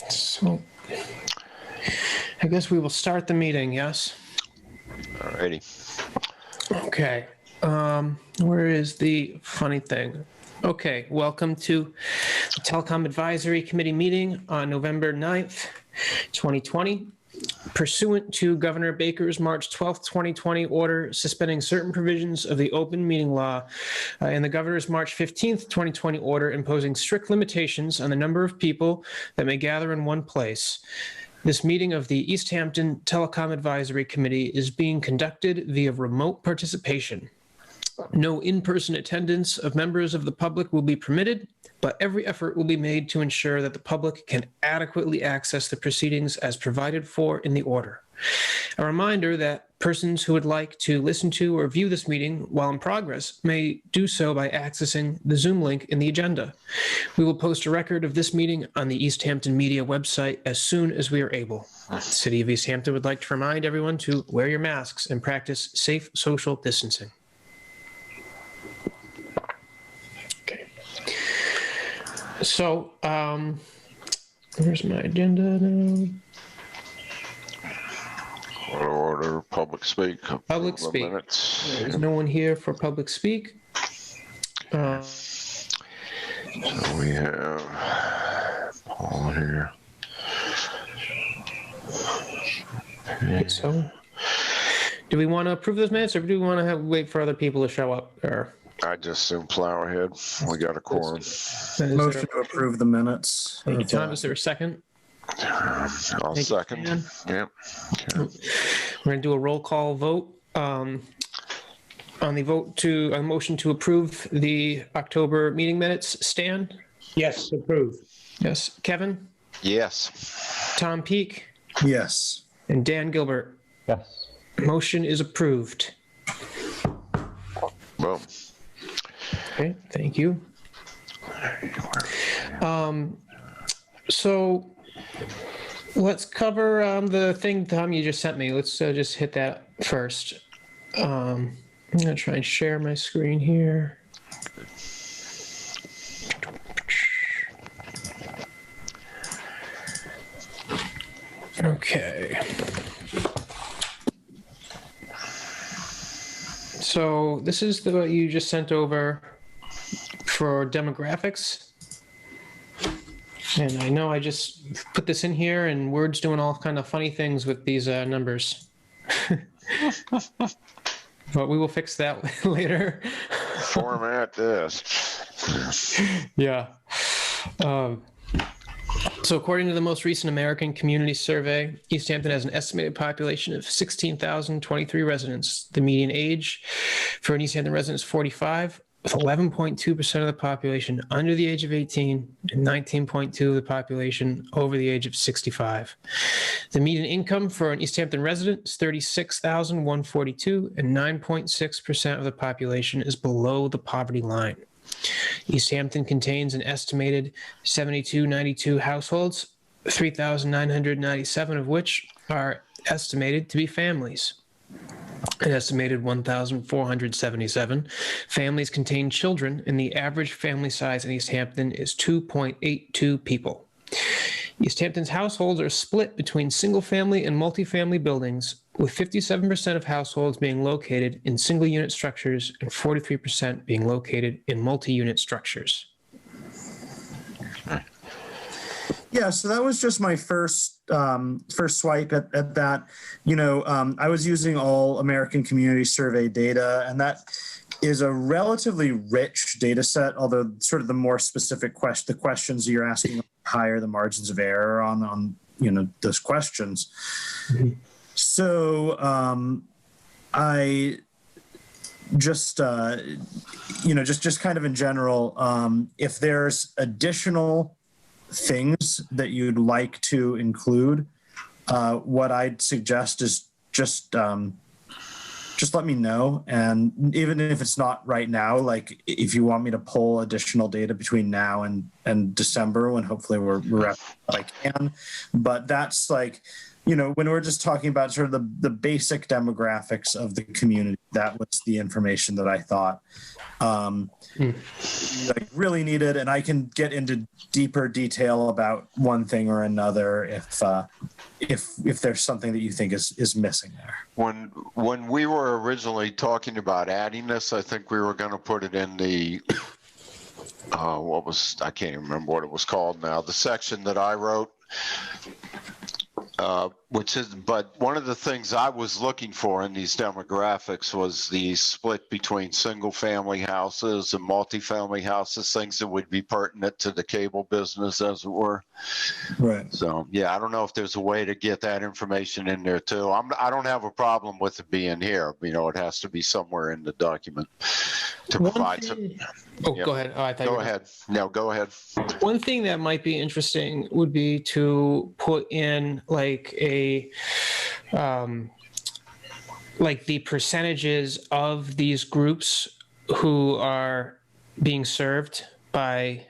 So I guess we will start the meeting, yes? Alrighty. Okay. Where is the funny thing? Okay, welcome to the Telecom Advisory Committee meeting on November 9th, 2020. Pursuant to Governor Baker's March 12th, 2020 order suspending certain provisions of the open meeting law and the Governor's March 15th, 2020 order imposing strict limitations on the number of people that may gather in one place. This meeting of the Easthampton Telecom Advisory Committee is being conducted via remote participation. No in-person attendance of members of the public will be permitted, but every effort will be made to ensure that the public can adequately access the proceedings as provided for in the order. A reminder that persons who would like to listen to or view this meeting while in progress may do so by accessing the Zoom link in the agenda. We will post a record of this meeting on the Easthampton Media website as soon as we are able. The City of Easthampton would like to remind everyone to wear your masks and practice safe social distancing. So, where's my agenda now? Order public speak. Public speak. There's no one here for public speak. So we have Paul here. Okay, so, do we want to approve those minutes, or do we want to wait for other people to show up? Or I just assume plow ahead. We got a quorum. Motion to approve the minutes. Thank you, Tom. Is there a second? I'll second. Yep. Okay. We're going to do a roll call vote on the vote to a motion to approve the October meeting minutes. Stan? Yes, approved. Yes. Kevin? Yes. Tom Peak? Yes. And Dan Gilbert? Yes. Motion is approved. Well. Okay, thank you. So let's cover the thing, Tom, you just sent me. Let's just hit that first. I'm going to try and share my screen here. Okay. So this is what you just sent over for demographics. And I know I just put this in here and Word's doing all kind of funny things with these numbers. But we will fix that later. Format this. Yeah. So according to the most recent American Community Survey, Easthampton has an estimated population of 16,023 residents. The median age for an Easthampton resident is 45, with 11.2% of the population under the age of 18 and 19.2% of the population over the age of 65. The median income for an Easthampton resident is $36,142, and 9.6% of the population is below the poverty line. Easthampton contains an estimated 7,292 households, 3,997 of which are estimated to be families. An estimated 1,477 families contain children, and the average family size in Easthampton is 2.82 people. Easthampton's households are split between single-family and multifamily buildings, with 57% of households being located in single-unit structures and 43% being located in multi-unit structures. Yeah, so that was just my first swipe at that. You know, I was using all American Community Survey data, and that is a relatively rich data set, although sort of the more specific the questions you're asking higher the margins of error on you know, those questions. Mm-hmm. So I just you know, just kind of in general, if there's additional things that you'd like to include, what I'd suggest is just let me know. And even if it's not right now, like if you want me to pull additional data between now and December, when hopefully we're at what I can, but that's like when we're just talking about sort of the basic demographics of the community, that was the information that I thought like really needed. And I can get into deeper detail about one thing or another if there's something that you think is missing there. When we were originally talking about adding this, I think we were going to put it in the I can't even remember what it was called now. The section that I wrote, but one of the things I was looking for in these demographics was the split between single family houses and multifamily houses, things that would be pertinent to the cable business, as it were. Right. So, yeah, I don't know if there's a way to get that information in there too. I don't have a problem with it being here. It has to be somewhere in the document to provide some. Oh, yeah. Go ahead. Oh, I thought go ahead. No, go ahead. One thing that might be interesting would be to put in like like the percentages of these groups who are being served by,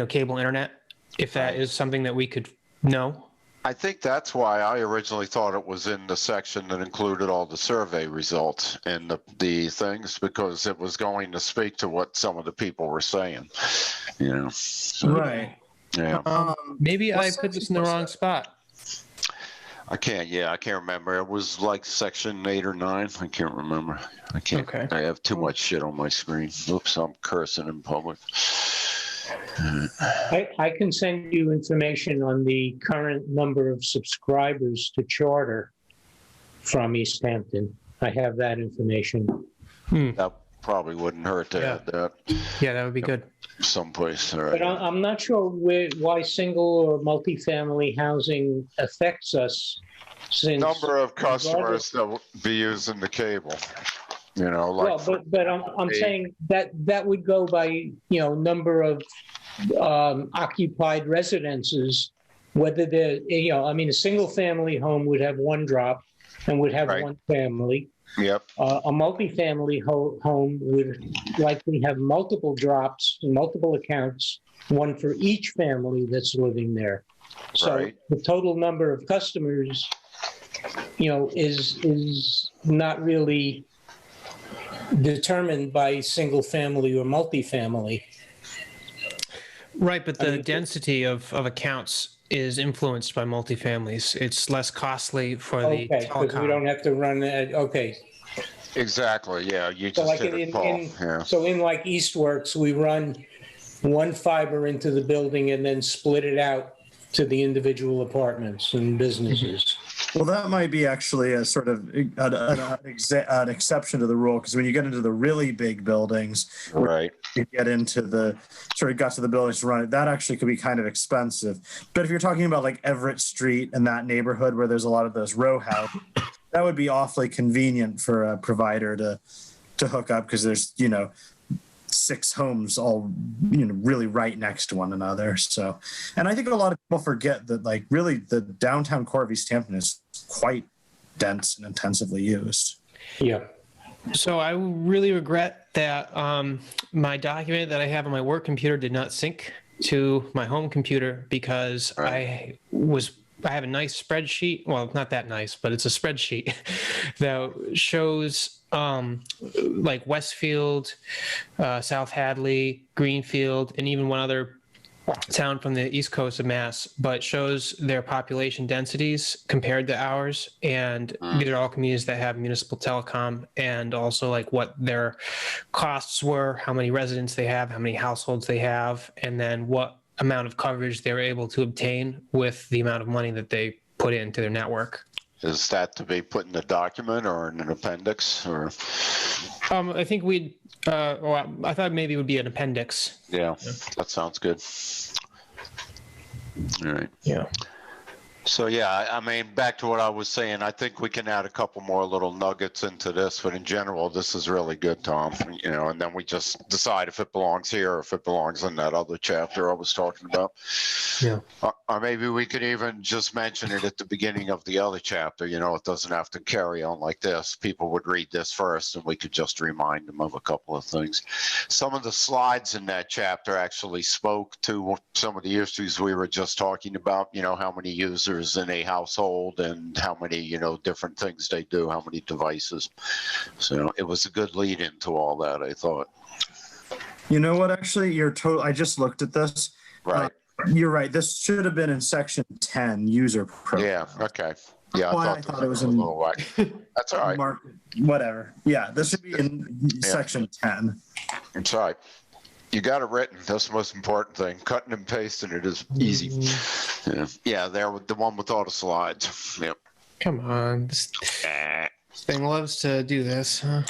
cable internet, if that is something that we could know. I think that's why I originally thought it was in the section that included all the survey results and the things, because it was going to speak to what some of the people were saying, So, right. Yeah. Maybe I put this in the wrong spot. I can't remember. It was like section 8 or 9. I can't remember. I can't. Okay. I have too much shit on my screen. Oops, I'm cursing in public. I can send you information on the current number of subscribers to Charter from Easthampton. I have that information. That probably wouldn't hurt to add that. Yeah, that would be good. Someplace. All right. But I'm not sure why single or multifamily housing affects us. Since number of customers that will be using the cable. But I'm saying that would go by number of occupied residences, whether a single family home would have one drop and would have one family. Yep. A multifamily home would likely have multiple drops, multiple accounts, one for each family that's living there. So the total number of customers, is not really determined by single family or multifamily. Right, but the density of accounts is influenced by multifamilies. It's less costly for the telecom. Because we don't have to run it. Okay. Exactly. Yeah, you just hit it, Paul. So in like Eastworks, we run one fiber into the building and then split it out to the individual apartments and businesses. Well, that might be actually a sort of an exception to the rule, because when you get into the really big buildings, right, you get into the sort of guts of the buildings to run it, that actually could be kind of expensive. But if you're talking about like Everett Street and that neighborhood where there's a lot of those row houses, that would be awfully convenient for a provider to hook up, because there's 6 homes all really right next to one another. So, and I think a lot of people forget that like really the downtown core of Easthampton is quite dense and intensively used. Yeah. So I really regret that my document that I have on my work computer did not sync to my home computer, because I have a nice spreadsheet. Well, not that nice, but it's a spreadsheet that shows like Westfield, South Hadley, Greenfield, and even one other town from the east coast of Mass, but shows their population densities compared to ours. And these are all communities that have municipal telecom, and also like what their costs were, how many residents they have, how many households they have, and then what amount of coverage they were able to obtain with the amount of money that they put into their network. Is that to be put in the document or in an appendix, or? I think I thought maybe it would be an appendix. Yeah, that sounds good. All right. Yeah. So yeah, I mean, back to what I was saying, I think we can add a couple more little nuggets into this, but in general, this is really good, Tom. And then we just decide if it belongs here or if it belongs in that other chapter I was talking about. Yeah. Or maybe we could even just mention it at the beginning of the other chapter. It doesn't have to carry on like this. People would read this first, and we could just remind them of a couple of things. Some of the slides in that chapter actually spoke to some of the issues we were just talking about. How many users users in a household and how many, different things they do, how many devices. So it was a good lead into all that, I thought. You know what, actually, I just looked at this. Right. You're right. This should have been in section 10, user profile. Yeah, okay. Yeah, I thought it was in a little white. That's all right. Whatever. Yeah, this should be in section 10. It's all right. You got it written. That's the most important thing. Cutting and pasting it is easy. Yeah, there with the one with all the slides. Yep. Come on. This thing loves to do this, huh?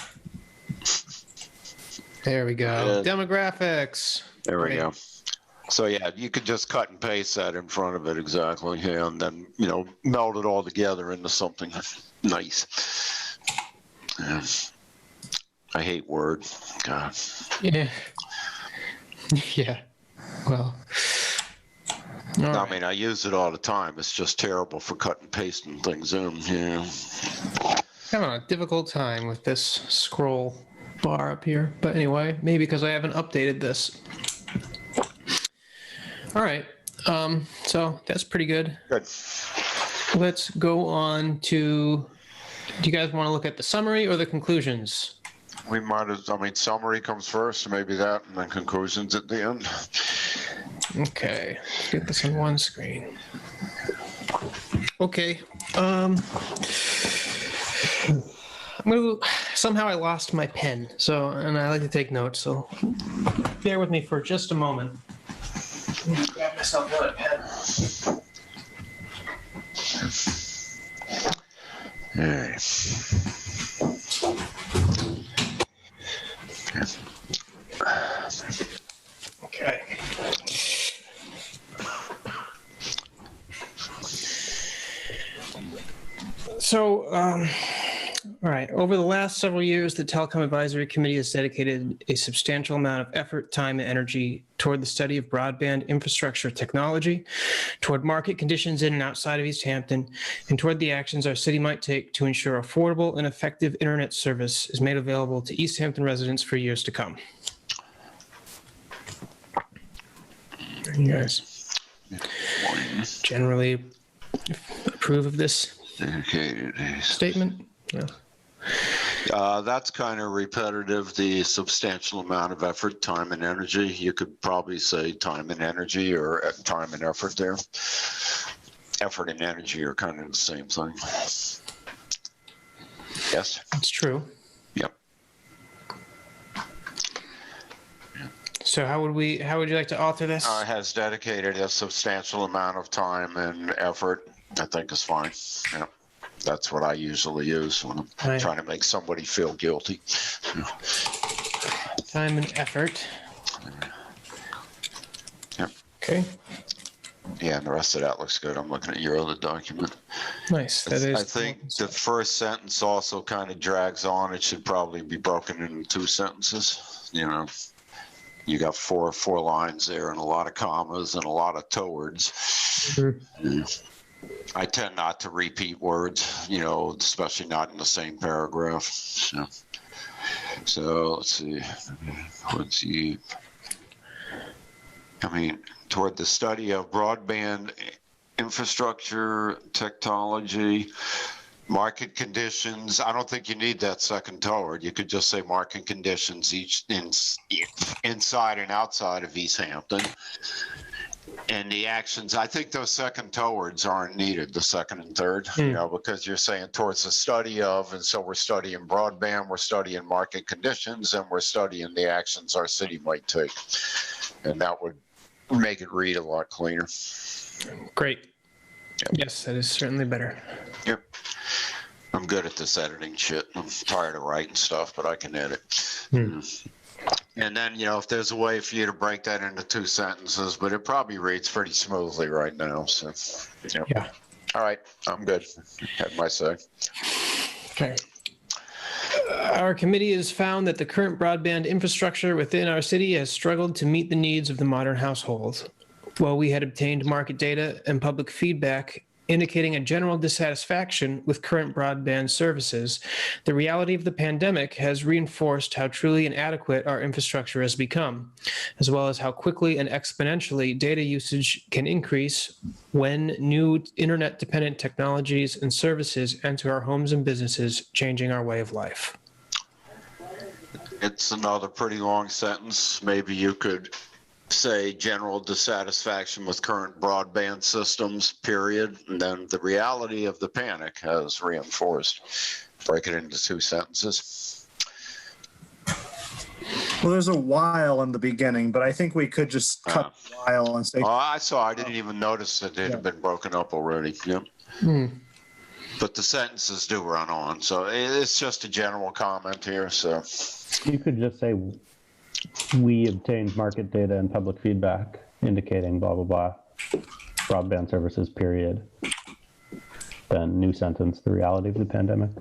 There we go. Demographics. There we go. So yeah, you could just cut and paste that in front of it exactly, and then meld it all together into something nice. I hate Word. God. Yeah. Yeah. Well. I mean, I use it all the time. It's just terrible for cutting and pasting things in. Yeah. Having a difficult time with this scroll bar up here, but anyway, maybe because I haven't updated this. All right, so that's pretty good. Good. Let's go on to, do you guys want to look at the summary or the conclusions? We might as, summary comes first, maybe that, and then conclusions at the end. Okay, let's get this on one screen. Okay, somehow I lost my pen, and I like to take notes, so bear with me for just a moment. Grab myself another pen. All right. Okay. So, all right. Over the last several years, the Telecom Advisory Committee has dedicated a substantial amount of effort, time, and energy toward the study of broadband infrastructure technology, toward market conditions in and outside of Easthampton, and toward the actions our city might take to ensure affordable and effective internet service is made available to Easthampton residents for years to come. You guys generally approve of this statement? No. That's kind of repetitive, the substantial amount of effort, time, and energy. You could probably say time and energy or time and effort there. Effort and energy are kind of the same thing. Yes? That's true. Yep. So how would you like to alter this? Has dedicated a substantial amount of time and effort. I think is fine. Yeah. That's what I usually use when I'm trying to make somebody feel guilty. Time and effort. Yep. Okay. Yeah, and the rest of that looks good. I'm looking at your other document. Nice. That is. I think the first sentence also kind of drags on. It should probably be broken into two sentences. You got four lines there and a lot of commas and a lot of towards. Mm-hmm. Yeah. I tend not to repeat words, especially not in the same paragraph. So let's see. Toward the study of broadband infrastructure, technology, market conditions. I don't think you need that second toward. You could just say market conditions inside and outside of Easthampton. And the actions, I think those second towards aren't needed, the second and third, because you're saying towards the study of, and so we're studying broadband, we're studying market conditions, and we're studying the actions our city might take. And that would make it read a lot cleaner. Great. Yep. Yes, that is certainly better. Yep. I'm good at this editing shit. I'm tired of writing stuff, but I can edit. And then, if there's a way for you to break that into two sentences, but it probably reads pretty smoothly right now. So, yeah. All right. I'm good. Had my say. Okay. Our committee has found that the current broadband infrastructure within our city has struggled to meet the needs of the modern household. While we had obtained market data and public feedback indicating a general dissatisfaction with current broadband services. The reality of the pandemic has reinforced how truly inadequate our infrastructure has become, as well as how quickly and exponentially data usage can increase when new internet-dependent technologies and services enter our homes and businesses, changing our way of life. It's another pretty long sentence. Maybe you could say general dissatisfaction with current broadband systems, period. And then the reality of the panic has reinforced. Break it into 2 sentences. Well, there's a while in the beginning, but I think we could just cut the while and say. Oh, I didn't even notice that it had been broken up already. Yep. But the sentences do run on. So it's just a general comment here. So you could just say, we obtained market data and public feedback indicating blah, blah, blah, broadband services, period. Then new sentence, the reality of the pandemic.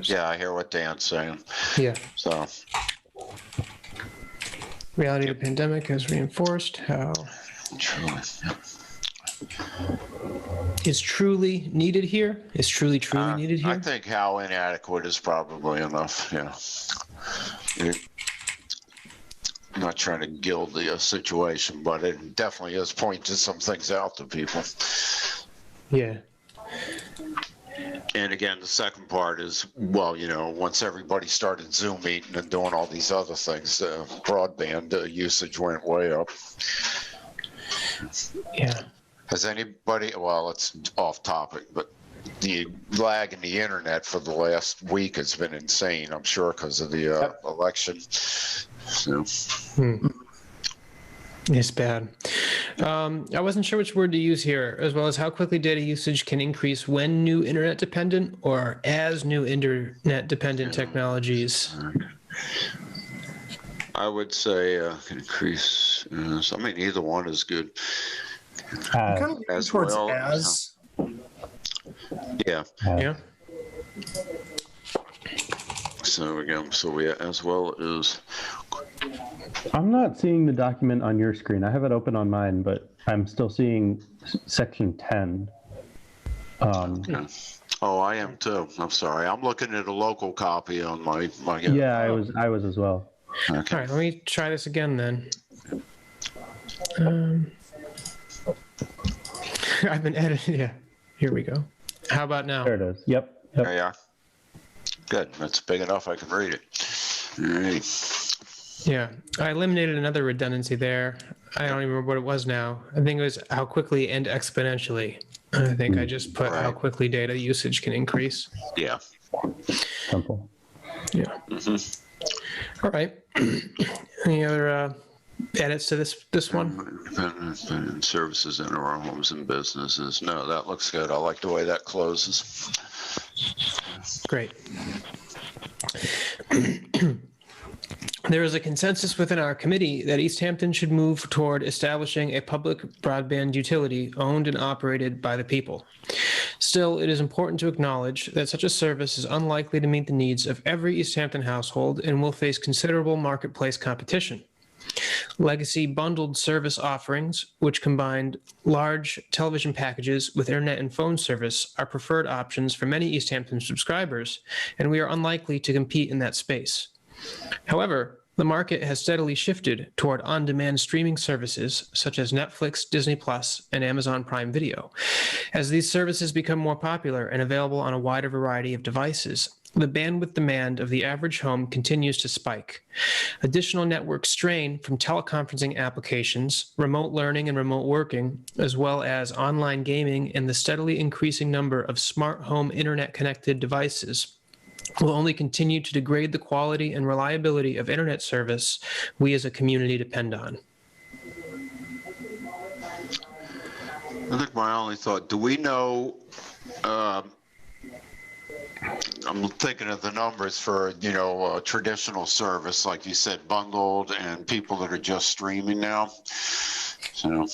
yeah, I hear what Dan's saying. Yeah. So Reality of the pandemic has reinforced how truly, is truly needed here. Is truly needed here. I think how inadequate is probably enough. Yeah. I'm not trying to gild the situation, but it definitely is pointing some things out to people. Yeah. And again, the second part is, well, once everybody started Zoom meeting and doing all these other things, broadband usage went way up. Yeah. Has anybody, well, it's off topic, but the lag in the internet for the last week has been insane, I'm sure, because of the election. So. It's bad. I wasn't sure which word to use here, as well as how quickly data usage can increase when new internet dependent or as new internet dependent technologies. I would say increase. I mean, either one is good. Kind of As towards well. as. Yeah. Yeah. So again, we as well as. I'm not seeing the document on your screen. I have it open on mine, but I'm still seeing section 10. Oh, I am too. I'm sorry. I'm looking at a local copy on my. Yeah, I was as well. Okay. All right, let me try this again then. I've been editing. Yeah, here we go. How about now? There it is. Yep. There you are. Good. That's big enough. I can read it. All right. Yeah, I eliminated another redundancy there. I don't even remember what it was now. I think it was how quickly and exponentially. I think I just put how quickly data usage can increase. Yeah. Simple. Yeah. All right. Any other edits to this one? Independent services in our homes and businesses. No, that looks good. I like the way that closes. Great. There is a consensus within our committee that Easthampton should move toward establishing a public broadband utility owned and operated by the people. Still, it is important to acknowledge that such a service is unlikely to meet the needs of every Easthampton household and will face considerable marketplace competition. Legacy bundled service offerings, which combined large television packages with internet and phone service, are preferred options for many Easthampton subscribers, and we are unlikely to compete in that space. However, the market has steadily shifted toward on-demand streaming services such as Netflix, Disney+, and Amazon Prime Video. As these services become more popular and available on a wider variety of devices, the bandwidth demand of the average home continues to spike. Additional network strain from teleconferencing applications, remote learning and remote working, as well as online gaming and the steadily increasing number of smart home internet-connected devices will only continue to degrade the quality and reliability of internet service we as a community depend on. I think my only thought, do we know, I'm thinking of the numbers for, traditional service, like you said, bundled and people that are just streaming now. So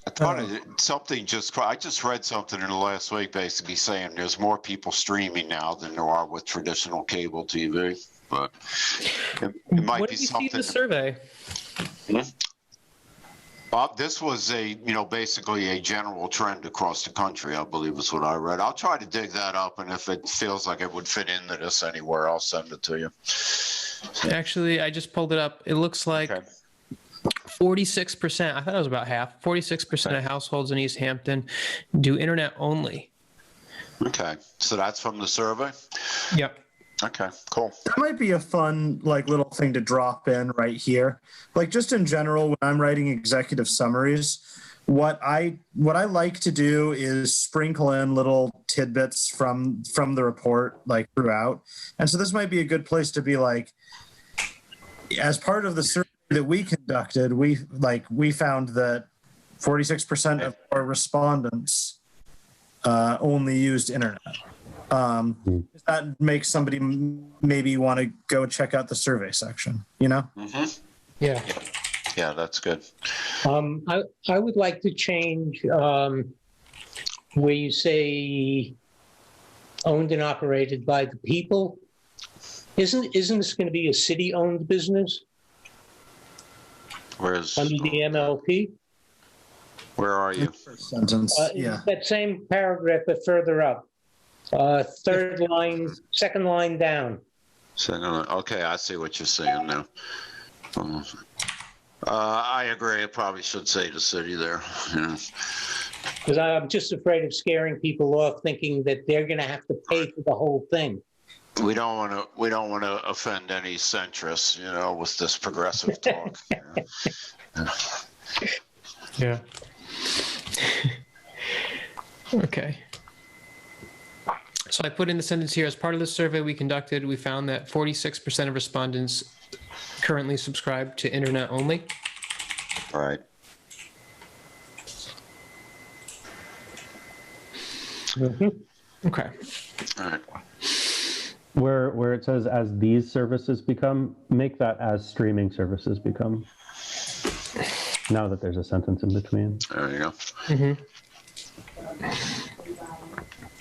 I thought I just read something in the last week basically saying there's more people streaming now than there are with traditional cable TV, but it might be something. What did you see in the survey? This was basically a general trend across the country, I believe is what I read. I'll try to dig that up, and if it feels like it would fit into this anywhere, I'll send it to you. Actually, I just pulled it up. It looks like Okay. 46%, I thought it was about half, 46% of households in Easthampton do internet only. Okay, so that's from the survey? Yep. Okay, cool. That might be a fun little thing to drop in right here. Like just in general, when I'm writing executive summaries, what I like to do is sprinkle in little tidbits from the report like throughout. And so this might be a good place to be like, as part of the survey that we conducted, we found that 46% of our respondents only used internet. That makes somebody maybe want to go check out the survey section, Mm-hmm. Yeah. Yeah, that's good. I would like to change where you say owned and operated by the people. Isn't this going to be a city-owned business Where's under the MLP? where are you? First sentence. Yeah. That same paragraph, but further up. Third line, second line down. Okay, I see what you're saying now. I agree. It probably should say the city there. Yeah. Because I'm just afraid of scaring people off, thinking that they're going to have to pay for the whole thing. We don't want to offend any centrists, with this progressive talk. Yeah. Okay. So I put in the sentence here, as part of the survey we conducted, we found that 46% of respondents currently subscribe to internet only. All right. Okay. All right. Where it says as these services become, make that as streaming services become. Now that there's a sentence in between. There you go. Mm-hmm.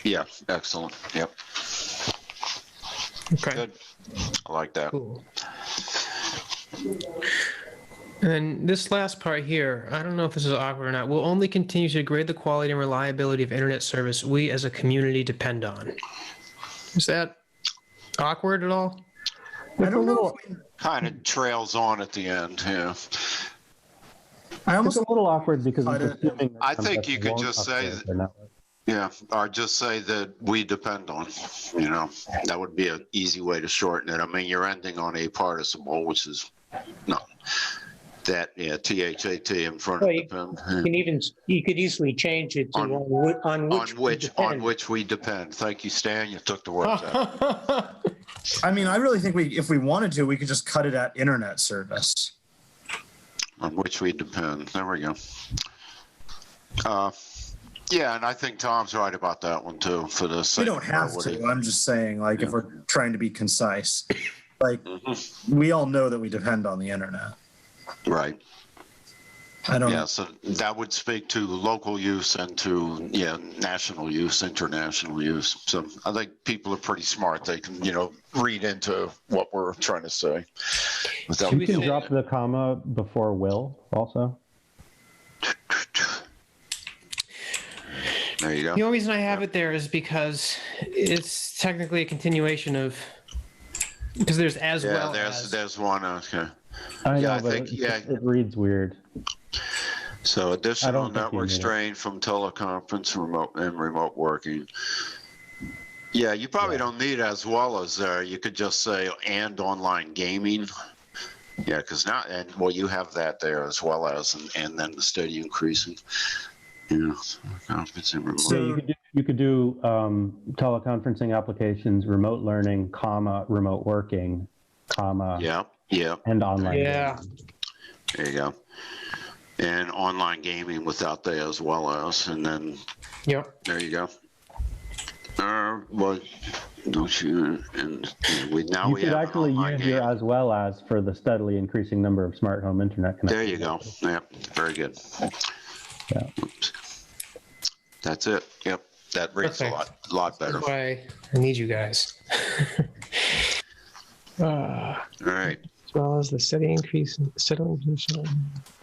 Yeah, excellent. Yep. Okay. Good. I like that. Cool. And then this last part here, I don't know if this is awkward or not. We'll only continue to degrade the quality and reliability of internet service we as a community depend on. Is that awkward at all? I don't know. Kind of trails on at the end. Yeah. I It's a little awkward because it's assuming I think you could just say, or just say that we depend on, that would be an easy way to shorten it. I mean, you're ending on a participle, which is THAT in front of depend. You could easily change it to on which we depend. Thank you, Stan. You took the words out. I mean, I really think if we wanted to, we could just cut it at internet service. On which we depend. There we go. Yeah, and I think Tom's right about that one too. For the we don't have to. I'm just saying, if we're trying to be concise, we all know that we depend on the internet. Right. I don't. Yeah, so that would speak to local use and to national use, international use. So I think people are pretty smart. They can read into what we're trying to say. You can drop the comma before will also. There you go. The only reason I have it there is because it's technically a continuation of, because there's as well as. There's one. Okay. I know, but it reads weird. So additional network strain from teleconference remote working. Yeah, you probably don't need as well as there. You could just say and online gaming. Yeah, because now you have that there as well as and then the steady increasing. So you could do teleconferencing applications, remote learning, comma, remote working, comma. Yeah. And online. Yeah. Gaming. There you go. And online gaming without the as well as, and then. Yep. There you go. Well, don't you? And we could actually use your as well as for the steadily increasing number of smart home internet connections. There you go. Yep. Very good. Yeah. Oops. That's it. Yep. That reads a lot better. That's why I need you guys. All right. as well as the steady increase in settling position.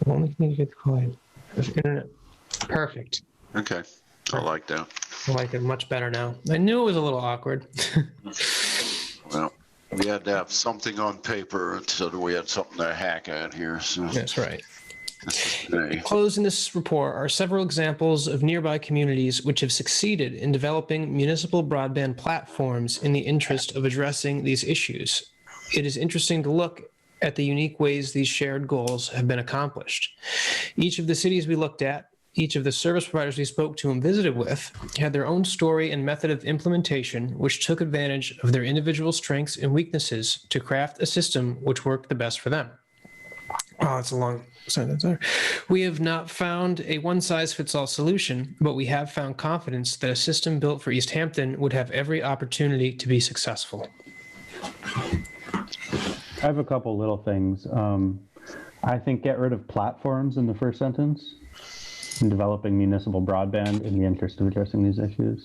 The only thing you get to call it is internet. Perfect. Okay, I like that. I like it much better now. I knew it was a little awkward. Well, we had to have something on paper so that we had something to hack at here. So That's right. hey, Closed in this report are several examples of nearby communities which have succeeded in developing municipal broadband platforms in the interest of addressing these issues. It is interesting to look at the unique ways these shared goals have been accomplished. Each of the cities we looked at, each of the service providers we spoke to and visited with, had their own story and method of implementation which took advantage of their individual strengths and weaknesses to craft a system which worked the best for them. Oh, that's a long sentence there. We have not found a one-size-fits-all solution, but we have found confidence that a system built for Easthampton would have every opportunity to be successful. I have a couple little things. I think get rid of platforms in the first sentence. In developing municipal broadband in the interest of addressing these issues.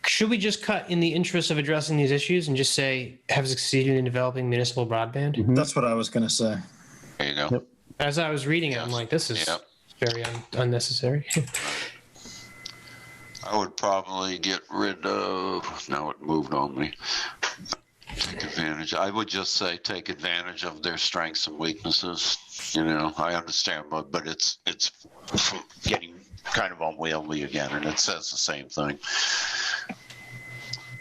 Should we just cut in the interest of addressing these issues and just say have succeeded in developing municipal broadband? Mm-hmm. That's what I was going to say. there you go. Yep. As I was reading it, I'm like, this is very unnecessary. I would probably get rid of, now it moved on me. Take advantage. I would just say take advantage of their strengths and weaknesses. You know, I understand, but it's getting kind of unwieldy again, and it says the same thing.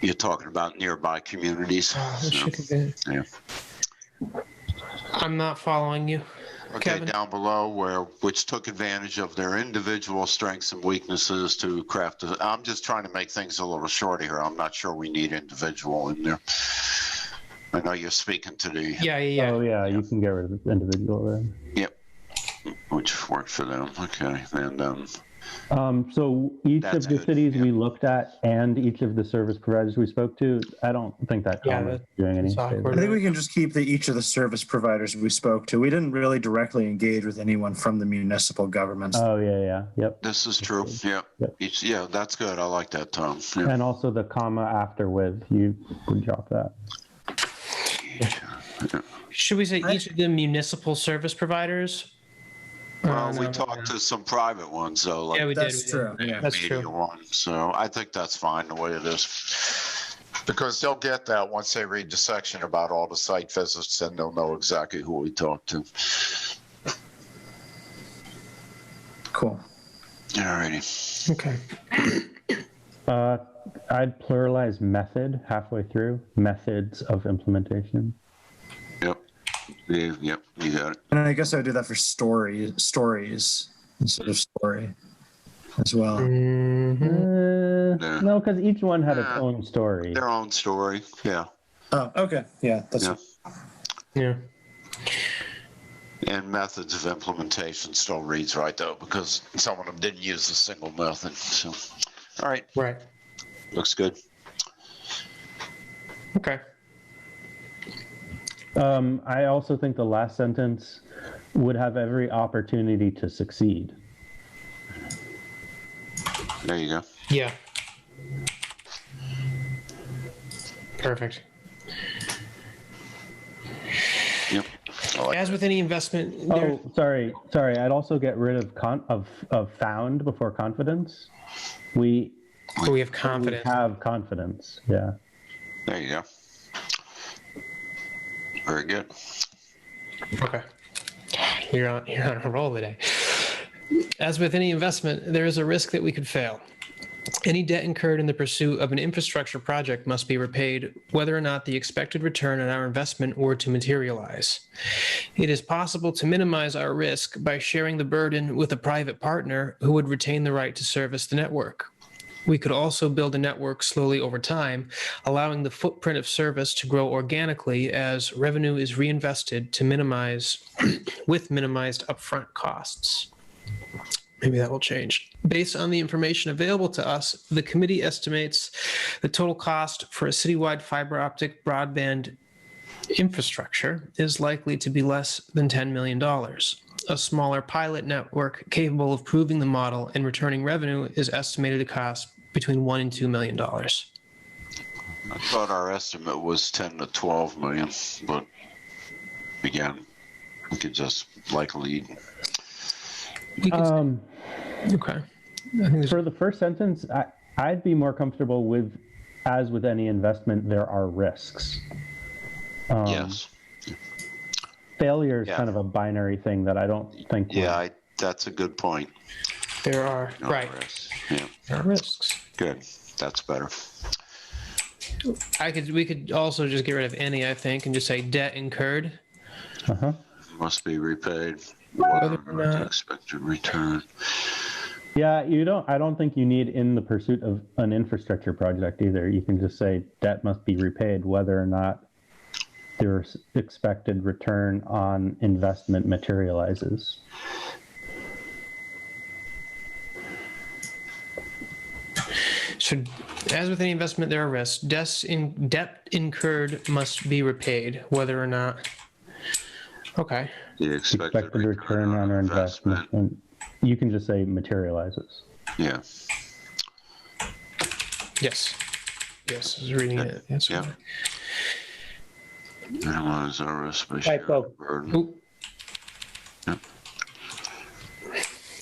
You're talking about nearby communities. Yeah. I'm not following you. Okay, Kevin? down below which took advantage of their individual strengths and weaknesses to craft. I'm just trying to make things a little short here. I'm not sure we need individual in there. I know you're speaking to the. Yeah. Oh yeah, you can get rid of individual then. Yep. Which worked for them. Okay, and so each That's of the good, cities yeah. we looked at and each of the service providers we spoke to, I don't think that comment is doing any that's awkward. favor. I think we can just keep each of the service providers we spoke to. We didn't really directly engage with anyone from the municipal governments. Oh yeah, yep. this is true. Yep. Yep. That's good. I like that, Tom. Yeah. And also the comma after with, you would drop that. Should we say each of the municipal service providers? Well, we No. talked to some private ones, though. Like Yeah, we That's did. true. Yeah, that's media true. one. So I think that's fine the way it is. Because they'll get that once they read the section about all the site visits, and they'll know exactly who we talked to. Cool. All righty. Okay. I'd pluralize method halfway through. Methods of implementation. Yep. Yep. You got it. And I guess I would do that for stories instead of story as well. Yeah. No, because each one had its own story. Their own story. Yeah. Oh, okay. Yeah, that's Yeah. Yeah. And methods of implementation still reads right, though, because some of them didn't use a single method. So, all right. Right. Looks good. Okay. I also think the last sentence would have every opportunity to succeed. There you go. Yeah. Perfect. Yep. I like As with any investment, Oh, sorry. I'd also get rid of found before confidence. We we have confidence. have confidence. Yeah. There you go. Very good. Okay. You're on a roll today. As with any investment, there is a risk that we could fail. Any debt incurred in the pursuit of an infrastructure project must be repaid, whether or not the expected return on our investment were to materialize. It is possible to minimize our risk by sharing the burden with a private partner who would retain the right to service the network. We could also build a network slowly over time, allowing the footprint of service to grow organically as revenue is reinvested to minimized upfront costs. Maybe that will change. Based on the information available to us, the committee estimates the total cost for a citywide fiber optic broadband infrastructure is likely to be less than $10 million. A smaller pilot network capable of proving the model and returning revenue is estimated to cost between $1 and $2 million. I thought our estimate was 10 to 12 million, but again, we could just like lead. Okay. I think For the first sentence, I'd be more comfortable with, as with any investment, there are risks. Yes. Failure is Yeah. kind of a binary thing that I don't think. Yeah, that's a good point. there are, No right, risks. Yeah, there are risks. good. That's better. We could also just get rid of any, I think, and just say debt incurred. Uh-huh. Must be repaid. Whether Whether or or not not- expected return. Yeah, I don't think you need in the pursuit of an infrastructure project either. You can just say debt must be repaid whether or not their expected return on investment materializes. So, as with any investment, there are risks. Debt incurred must be repaid, whether or not. Okay. The Expected return on our investment. And you can just say materializes. Yeah. Yes. Yes, I was reading it. That's Yeah. fine. Minimize our risk by sharing Typo. the burden. Ooh. Yep.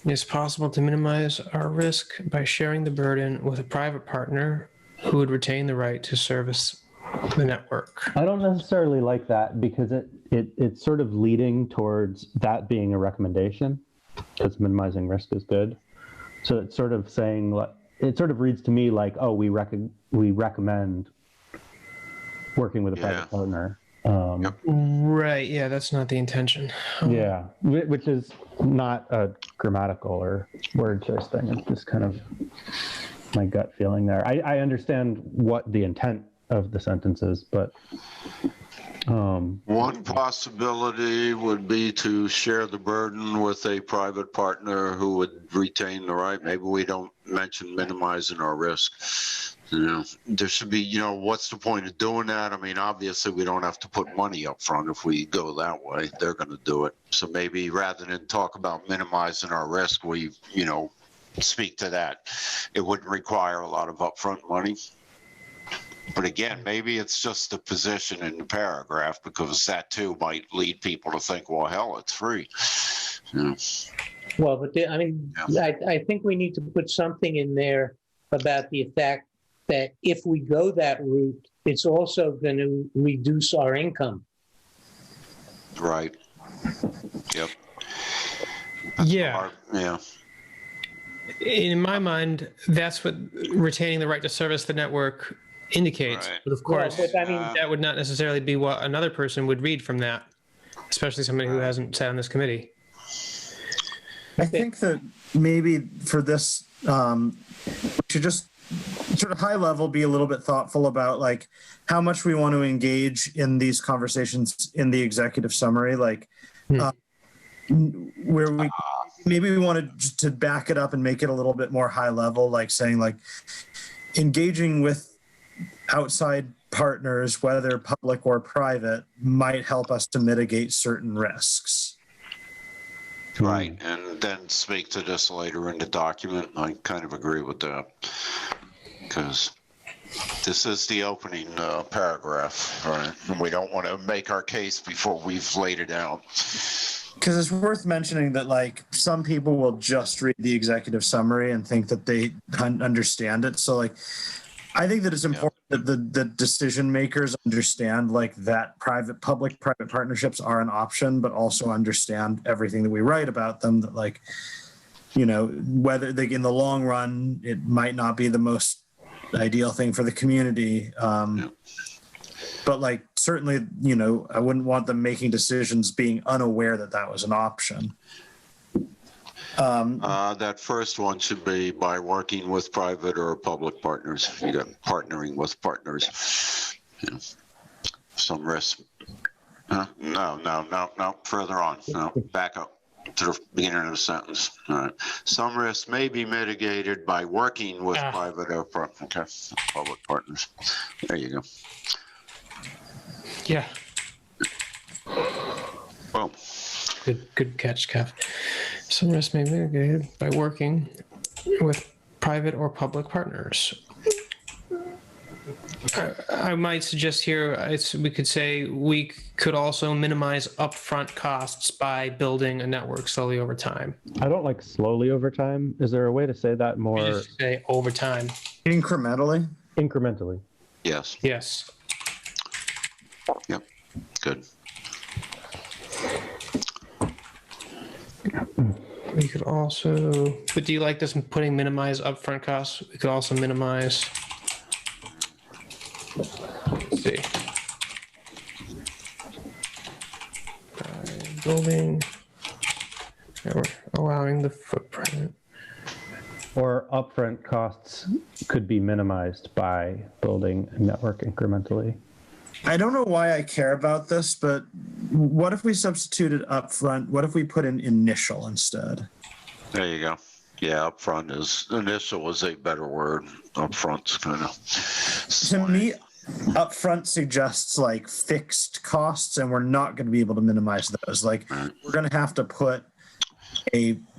It's possible to minimize our risk by sharing the burden with a private partner who would retain the right to service the network. I don't necessarily like that because it's sort of leading towards that being a recommendation, because minimizing risk is good. So it's sort of saying, it sort of reads to me like, oh, we recommend working with a private partner. Yep. Right. Yeah, that's not the intention. Yeah, which is not a grammatical or word choice thing. It's just kind of my gut feeling there. I understand what the intent of the sentence is, but One possibility would be to share the burden with a private partner who would retain the right. Maybe we don't mention minimizing our risk. There should be, what's the point of doing that? I mean, obviously we don't have to put money up front if we go that way. They're going to do it. So maybe rather than talk about minimizing our risk, we, speak to that. It wouldn't require a lot of upfront money. But again, maybe it's just the position in the paragraph, because that too might lead people to think, well, hell, it's free. Well, but I think we need to put something in there about the fact that if we go that route, it's also going to reduce our income. Right. Yep. Yeah. Yeah. In my mind, that's what retaining the right to service the network indicates. Right. But of course, Well, but that would not necessarily be what another person would read from that, especially somebody who hasn't sat on this committee. I think that maybe for this, we should just sort of high level be a little bit thoughtful about like how much we want to engage in these conversations in the executive summary, like where we wanted to back it up and make it a little bit more high level, like saying like engaging with outside partners, whether public or private, might help us to mitigate certain risks. Right, and then speak to this later in the document. I kind of agree with that, because this is the opening paragraph, right? And we don't want to make our case before we've laid it out. Because it's worth mentioning that like some people will just read the executive summary and think that they understand it. So like, I think that it's important that the decision makers understand like that public private partnerships are an option, but also understand everything that we write about them, that like, whether they in the long run, it might not be the most ideal thing for the community. But like, certainly, I wouldn't want them making decisions being unaware that that was an option. That first one should be by working with private or public partners. You got partnering with partners. Some risk. No. Further on. No, back up to the beginning of the sentence. All right. Some risk may be mitigated by working with private or public partners. There you go. Yeah. Well. Good catch, Kev. Some risk may be mitigated by working with private or public partners. I might suggest here, we could say we could also minimize upfront costs by building a network slowly over time. I don't like slowly over time. Is there a way to say that We more just say over time. Incrementally? incrementally? Yes. Yes. Yep. Good. We could also, but do you like this putting minimize upfront costs? We could also minimize. Let's see. Building, or allowing the footprint. Or upfront costs could be minimized by building a network incrementally. I don't know why I care about this, but what if we substituted upfront? What if we put in initial instead? There you go. Yeah, upfront initial is a better word. Upfront's kind of. To me, upfront suggests like fixed costs, and we're not going to be able to minimize those. Like we're going to have to put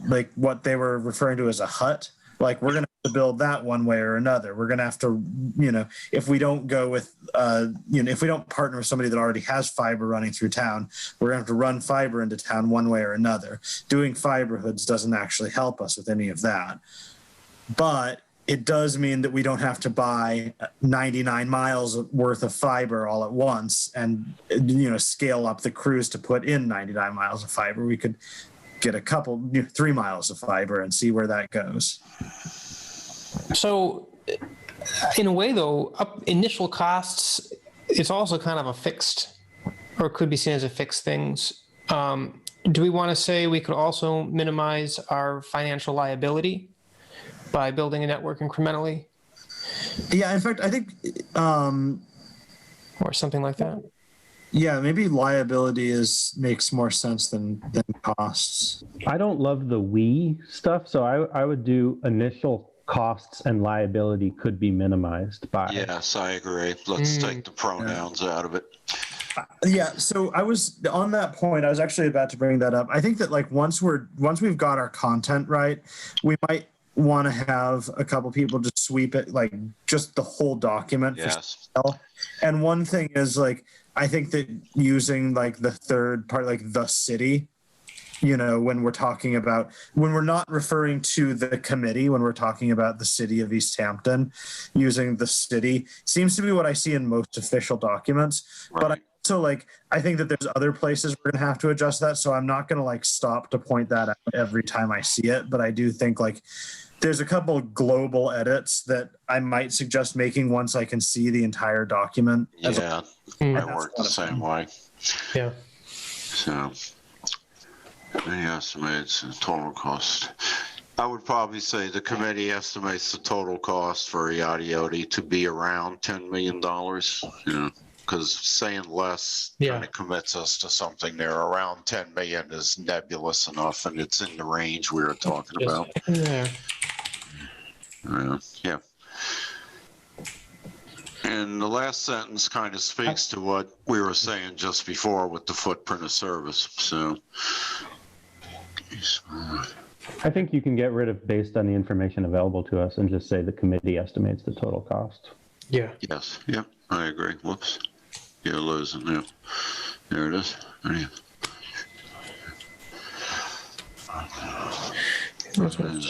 like what they were referring to as a hut. Like we're going to have to build that one way or another. We're going to have to, if we don't go with, if we don't partner with somebody that already has fiber running through town, we're going to have to run fiber into town one way or another. Doing fiber hoods doesn't actually help us with any of that. But it does mean that we don't have to buy 99 miles worth of fiber all at once and, scale up the crews to put in 99 miles of fiber. We could get a couple, 3 miles of fiber and see where that goes. So in a way though, initial costs, it's also kind of a fixed, or could be seen as a fixed things. Do we want to say we could also minimize our financial liability by building a network incrementally? Yeah, in fact, I think, or something like that. Yeah, maybe liability makes more sense than costs. I don't love the we stuff, so I would do initial costs and liability could be minimized by. Yes, I agree. Let's take the pronouns out of it. Yeah, so I was on that point. I was actually about to bring that up. I think that like once we've got our content right, we might want to have a couple people just sweep it, like just the whole document. Yes. And one thing is like, I think that using like the third part, like the city, when we're not referring to the committee, when we're talking about the city of Easthampton, using the city seems to be what I see in most official documents. Right. But I think that there's other places we're going to have to adjust that. So I'm not going to like stop to point that out every time I see it. But I do think like there's a couple global edits that I might suggest making once I can see the entire document. Yeah, I work the same way. Yeah. So, any estimates the total cost? I would probably say the committee estimates the total cost for yada to be around $10 million. Because saying less kind of commits us to something there. Around 10 million is nebulous enough, and it's in the range we were talking about. Yeah. And the last sentence kind of speaks to what we were saying just before with the footprint of service. So I think you can get rid of based on the information available to us and just say the committee estimates the total cost. Yeah. Yes. Yep. I agree. Whoops. Yeah, losing. Yeah. There it is. There you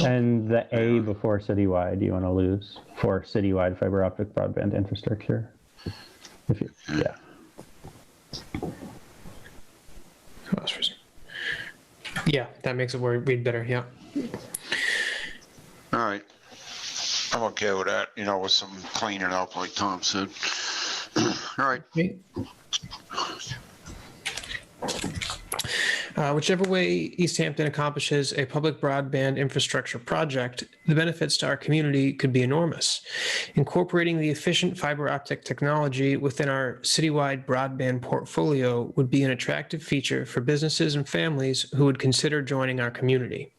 And the A before citywide, you want to lose for citywide fiber optic broadband infrastructure. Yeah. Yeah, that makes it read better. Yeah. All right. I'm okay with that. With some cleaning up, like Tom said. All right. Whichever way Easthampton accomplishes a public broadband infrastructure project, the benefits to our community could be enormous. Incorporating the efficient fiber optic technology within our citywide broadband portfolio would be an attractive feature for businesses and families who would consider joining our community.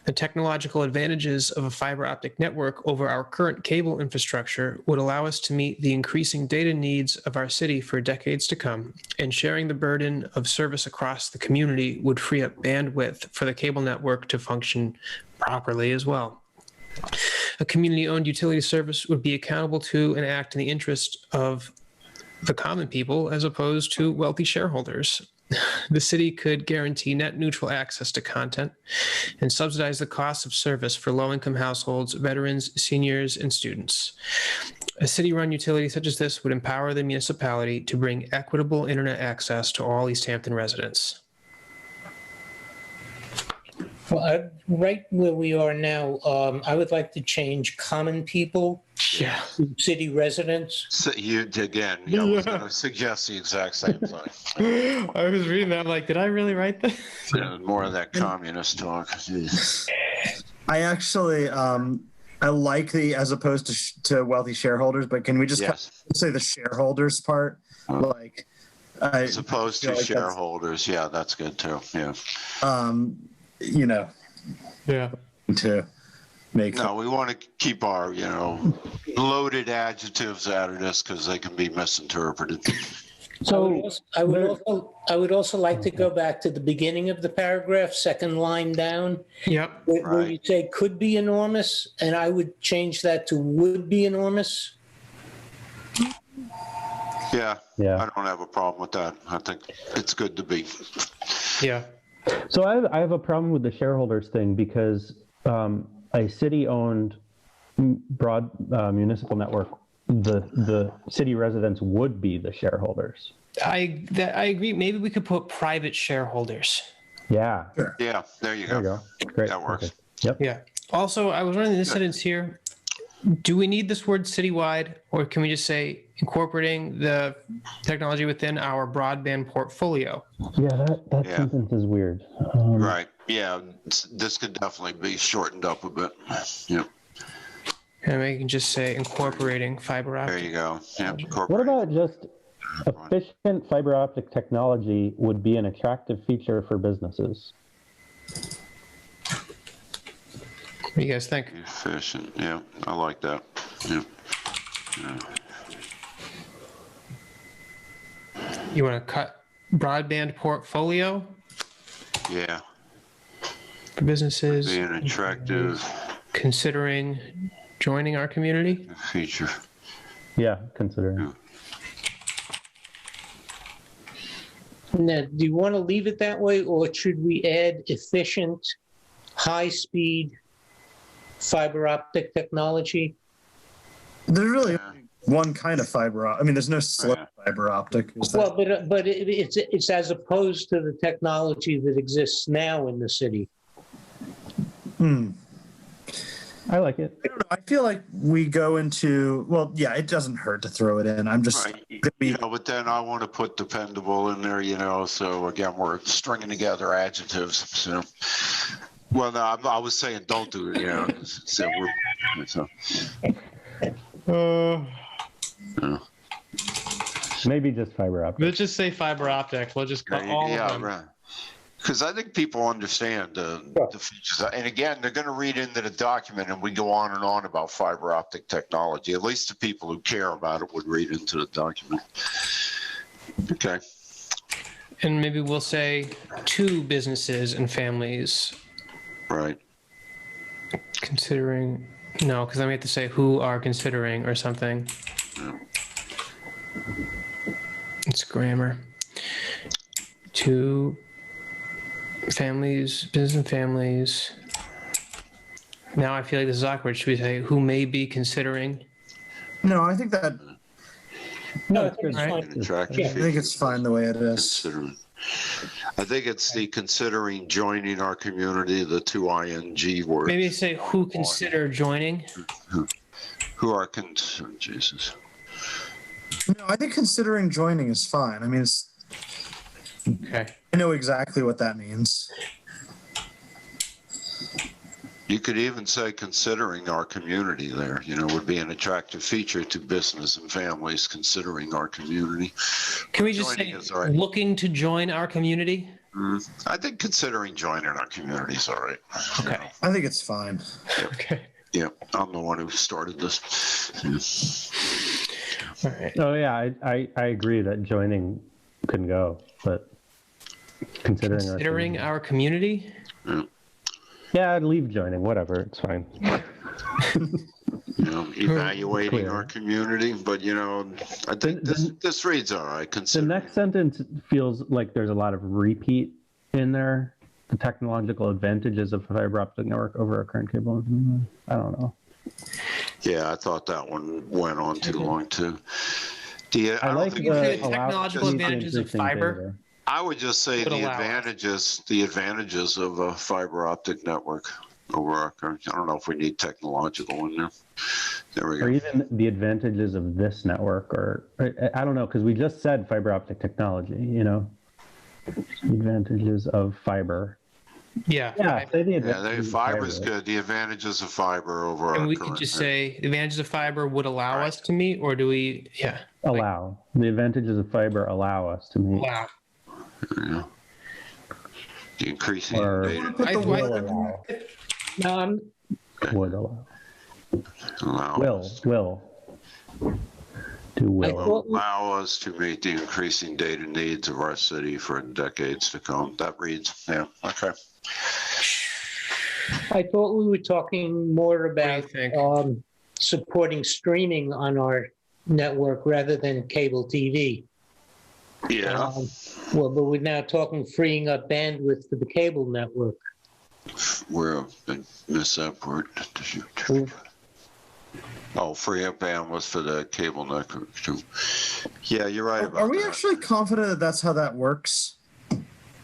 The technological advantages of a fiber optic network over our current cable infrastructure would allow us to meet the increasing data needs of our city for decades to come, and sharing the burden of service across the community would free up bandwidth for the cable network to function properly as well. a community-owned utility service would be accountable to and act in the interest of the common people as opposed to wealthy shareholders. The city could guarantee net neutral access to content and subsidize the cost of service for low-income households, veterans, seniors, and students. A city-run utility such as this would empower the municipality to bring equitable internet access to all Easthampton residents. Well, right where we are now, I would like to change common people Yeah. to city residents. So I was going to suggest the exact same thing. I was reading that, I'm like, did I really write that? More of that communist talk. Jeez. I actually, I like the as opposed to wealthy shareholders, but can we just say the shareholders part? Like, As opposed to like shareholders, yeah, that's good too. Yeah. You know, Yeah. to make No, we want to keep our, loaded adjectives out of this because they can be misinterpreted. So I would also like to go back to the beginning of the paragraph, second line down, Yep. where you say could be enormous, and I would change that to would be enormous. Yeah, Yeah. I don't have a problem with that. I think it's good to be. Yeah. So I have a problem with the shareholders thing because a city-owned broad municipal network, the city residents would be the shareholders. I agree. Maybe we could put private shareholders. Yeah. Yeah, there you There you go. go. Great. That works. Okay. Yep. Yeah. Also, I was running this sentence here. Do we need this word citywide, or can we just say incorporating the technology within our broadband portfolio? Yeah, that Yeah. sentence is weird. Right. Yeah, this could definitely be shortened up a bit. Yep. And we can just say incorporating fiber There optic. you go. Yep. What about just efficient fiber optic technology would be an attractive feature for businesses? What do you guys think? Efficient. Yeah, I like that. Yep. You want to cut broadband portfolio Yeah. for businesses Be an attractive considering joining our community? feature. Yeah, considering. Now, do you want to leave it that way, or should we add efficient, high-speed fiber optic technology? there's really only one kind of fiber. I mean, there's no slit fiber optic. Is there? Well, but it's as opposed to the technology that exists now in the city. I like it. I don't know. I feel like we go into, well, yeah, it doesn't hurt to throw it in. I'm just, Right. But then I want to put dependable in there, so again, we're stringing together adjectives. So, well, no, I was saying don't do it, so Maybe just fiber optic. Let's just say fiber optic. We'll just cut all of them. right. Because I think people understand the features. And again, they're going to read into the document and we go on and on about fiber optic technology. At least the people who care about it would read into the document. Okay. And maybe we'll say to businesses and families Right. considering, no, because then we have to say who are considering or something. It's grammar. To families, business and families. Now I feel like this is awkward. Should we say who may be considering? no, I think that, No, I it's think it's good. fine. An attractive Yeah. I think it's fine the way it is. Considering. I think it's the considering joining our community, the two ing words. Maybe say who consider joining. Who are Jesus. No, I think considering joining is fine. I mean, Okay. I know exactly what that means. You could even say considering our community there, would be an attractive feature to business and families considering our community. Can we just Joining say is all right. looking to join our community? I think considering joining our community is all right. Okay. I think it's fine. Okay. Yeah, I'm the one who started this. All right. Oh yeah, I agree that joining can go, but considering Considering our community? yeah, I'd leave joining, whatever, it's fine. Evaluating our community, but I think this reads all right. The next sentence feels like there's a lot of repeat in there. The technological advantages of fiber optic network over our current cable. I don't know. Yeah, I thought that one went on too long too. I like the technological advantages of fiber. Data. I would just say the advantages of a fiber optic network over our current. I don't know if we need technological in there. There we go. Or even the advantages of this network, or I don't know, because we just said fiber optic technology. The advantages of fiber. Yeah. Say the advantages of fiber is good. The advantages of fiber over our And we current. could just say the advantages of fiber would allow us to meet, or do we? Yeah. Allow. The advantages of fiber allow us to meet. Allow. Yeah. The increasing data. Will allow. No, Would allow. Allow Will. To will. Allow us to meet the increasing data needs of our city for decades to come. That reads, yeah, okay. I thought we were talking more about What do you think? supporting streaming on our network rather than cable TV. Yeah. But we're now talking freeing up bandwidth for the cable network. We're miss that word. Oh, free up bandwidth for the cable network too. Yeah, you're right about that. Are we actually confident that that's how that works?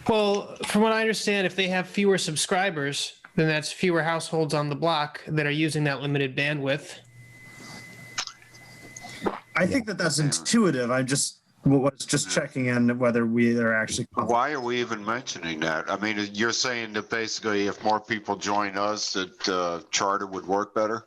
Well, from what I understand, if they have fewer subscribers, then that's fewer households on the block that are using that limited bandwidth. I think that that's intuitive. I was just checking in whether we are actually confident. Why are we even mentioning that? I mean, you're saying that basically if more people join us, that Charter would work better?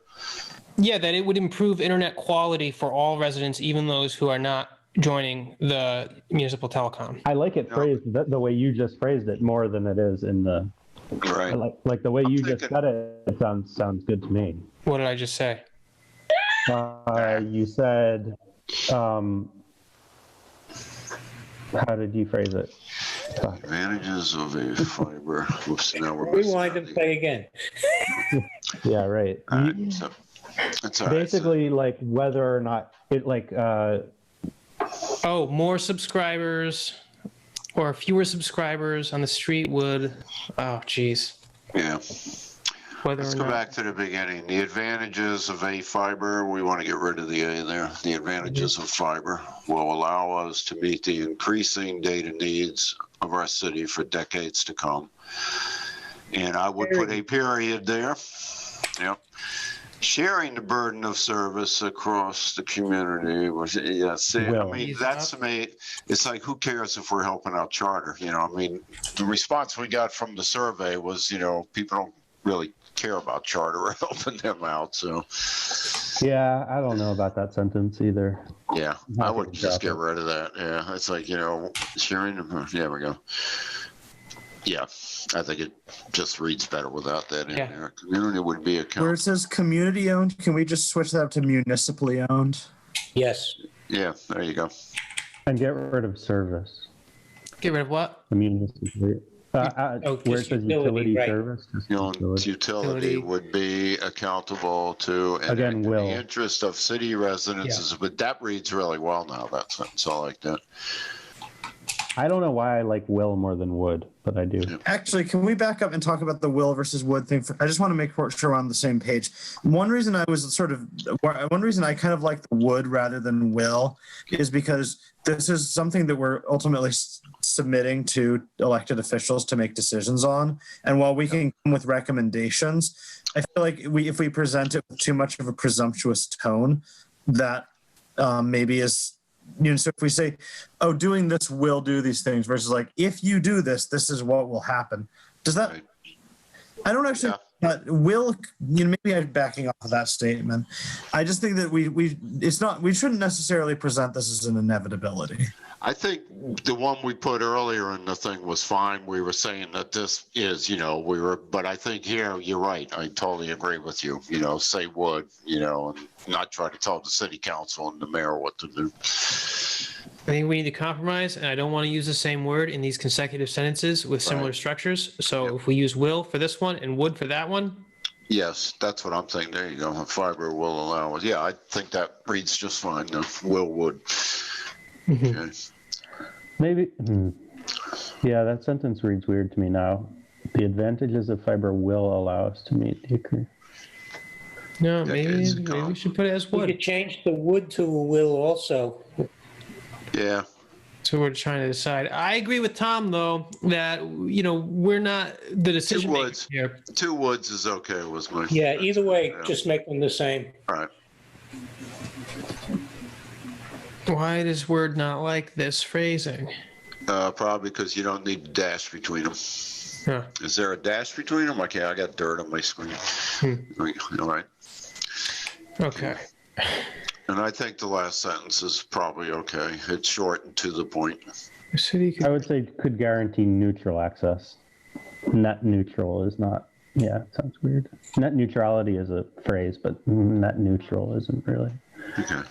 Yeah, that it would improve internet quality for all residents, even those who are not joining the municipal telecom. I like it phrased the way you just phrased it more than it is in the. Right. Like the way you just said it. It sounds good to me. What did I just say? You said. How did you phrase it? Advantages of a fiber. Oops, now we're Rewind and play again. Yeah, right. That's all right. Basically, like whether or not it more subscribers or fewer subscribers on the street would. Oh, geez. Yeah. Whether Let's or go not. back to the beginning. The advantages of a fiber, we want to get rid of the A there. The advantages of fiber will allow us to meet the increasing data needs of our city for decades to come. And I would put a period there. Yep. Sharing the burden of service across the community. That's to me, it's like, who cares if we're helping out Charter? I mean, the response we got from the survey was, people don't really care about Charter or helping them out. So, yeah, I don't know about that sentence either. Yeah, I would just get rid of that. Yeah, it's like, sharing. There we go. Yeah, I think it just reads better without that in there. Community would be accountable. Where it says community owned, can we just switch that up to municipally owned? Yes. Yeah, there you go. And get rid of service. Get rid of what? The municipal. Where it says utility right. service. Utility would be accountable to, and again, will. The interest of city residents, but that reads really well now, that sentence. I like that. I don't know why I like will more than would, but I do. Yeah. Actually, can we back up and talk about the will versus would thing? I just want to make sure we're on the same page. One reason I kind of like the would rather than will is because this is something that we're ultimately submitting to elected officials to make decisions on. And while we can come with recommendations, I feel like if we present it with too much of a presumptuous tone, that maybe is, so if we say, oh, doing this will do these things versus like, if you do this, this is what will happen. Does that, right. I don't actually, will, maybe I'm backing off of that statement. I just think that we shouldn't necessarily present this as an inevitability. I think the one we put earlier in the thing was fine. We were saying that this is, but I think here you're right. I totally agree with you. Say would, and not try to tell the city council and the mayor what to do. I think we need to compromise, and I don't want to use the same word in these consecutive sentences with similar structures. So if we use will for this one and would for that one, Yes, that's what I'm saying. There you go. Fiber will allow it. Yeah, I think that reads just fine. No, would. Okay. Maybe, yeah, that sentence reads weird to me now. The advantages of fiber will allow us to meet the agree. No, maybe we should put it as We would. could change the would to a will also. Yeah. So we're trying to decide. I agree with Tom, though, that, we're not the decision makers here. 2 woods is okay with me. Yeah, either way, just make them the same. All right. Why does Word not like this phrasing? Probably because you don't need a dash between them. Huh. Is there a dash between them? Okay, I got dirt on my screen. All right. Okay. And I think the last sentence is probably okay. It's short and to the point. The city I would say could guarantee neutral access. Net neutral is not, yeah, it sounds weird. Net neutrality is a phrase, but net neutral isn't really. Okay.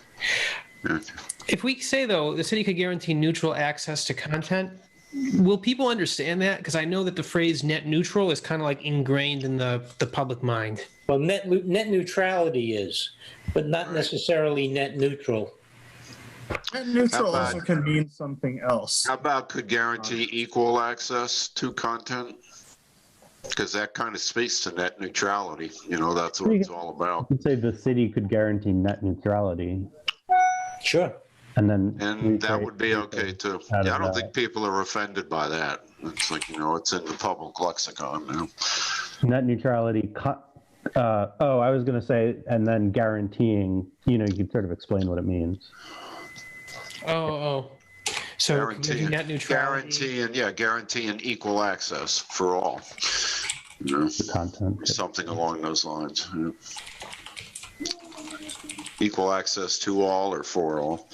If we say, though, the city could guarantee neutral access to content, will people understand that? Because I know that the phrase net neutral is kind of like ingrained in the public mind. Well, net neutrality is, but not necessarily net neutral. Net neutral also can mean something else. How about could guarantee equal access to content? Because that kind of speaks to net neutrality. That's what it's all about. You'd say the city could guarantee net neutrality. Sure. And that would be okay too. Yeah, I don't think people are offended by that. It's like, it's in the public lexicon now. Net neutrality. I was going to say, and then guaranteeing, you could sort of explain what it means. So net neutrality. Guaranteeing equal access for all. Content. Something along those lines. Yeah. Equal access to all or for all.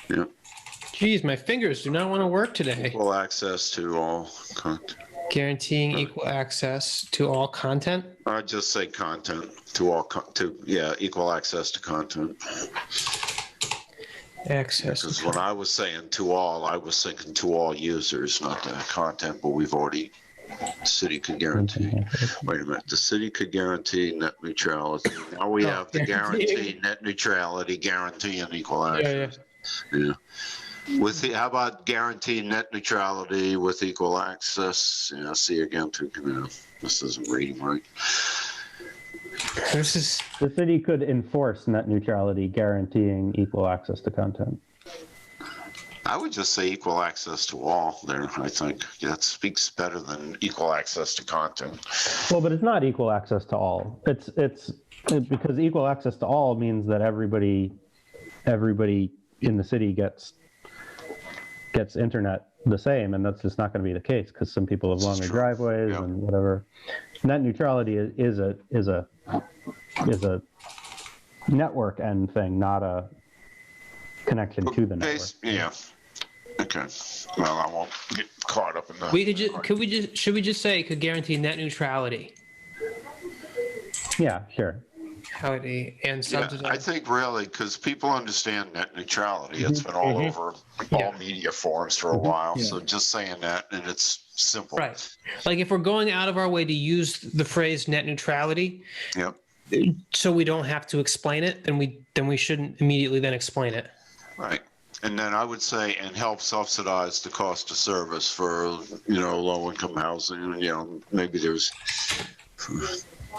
Yeah. Geez, my fingers do not want to work today. Equal access to all content. Guaranteeing equal access to all content? I'd just say content to all, equal access to content. Access. Because when I was saying to all, I was thinking to all users, not the content, but we've already, the city could guarantee. Wait a minute, the city could guarantee net neutrality. Now we have the guarantee net neutrality, guaranteeing equal access. Yeah. How about guaranteeing net neutrality with equal access? See again, this isn't reading right. The city could enforce net neutrality, guaranteeing equal access to content. I would just say equal access to all there. I think that speaks better than equal access to content. Well, but it's not equal access to all. It's because equal access to all means that everybody in the city gets internet the same, and that's just not going to be the case because some people have longer driveways and whatever. Net neutrality is a network end thing, not a connection to the network. Yeah. Okay. Well, I won't get caught up in that. Should we just say could guarantee net neutrality? Yeah, sure. And subsidize. I think really because people understand net neutrality. It's been all over all media forums for a while. So just saying that, and it's simple. Right. Like if we're going out of our way to use the phrase net neutrality, so we don't have to explain it, then we shouldn't immediately then explain it. Right. And then I would say, and help subsidize the cost of service for, low-income housing. Maybe there's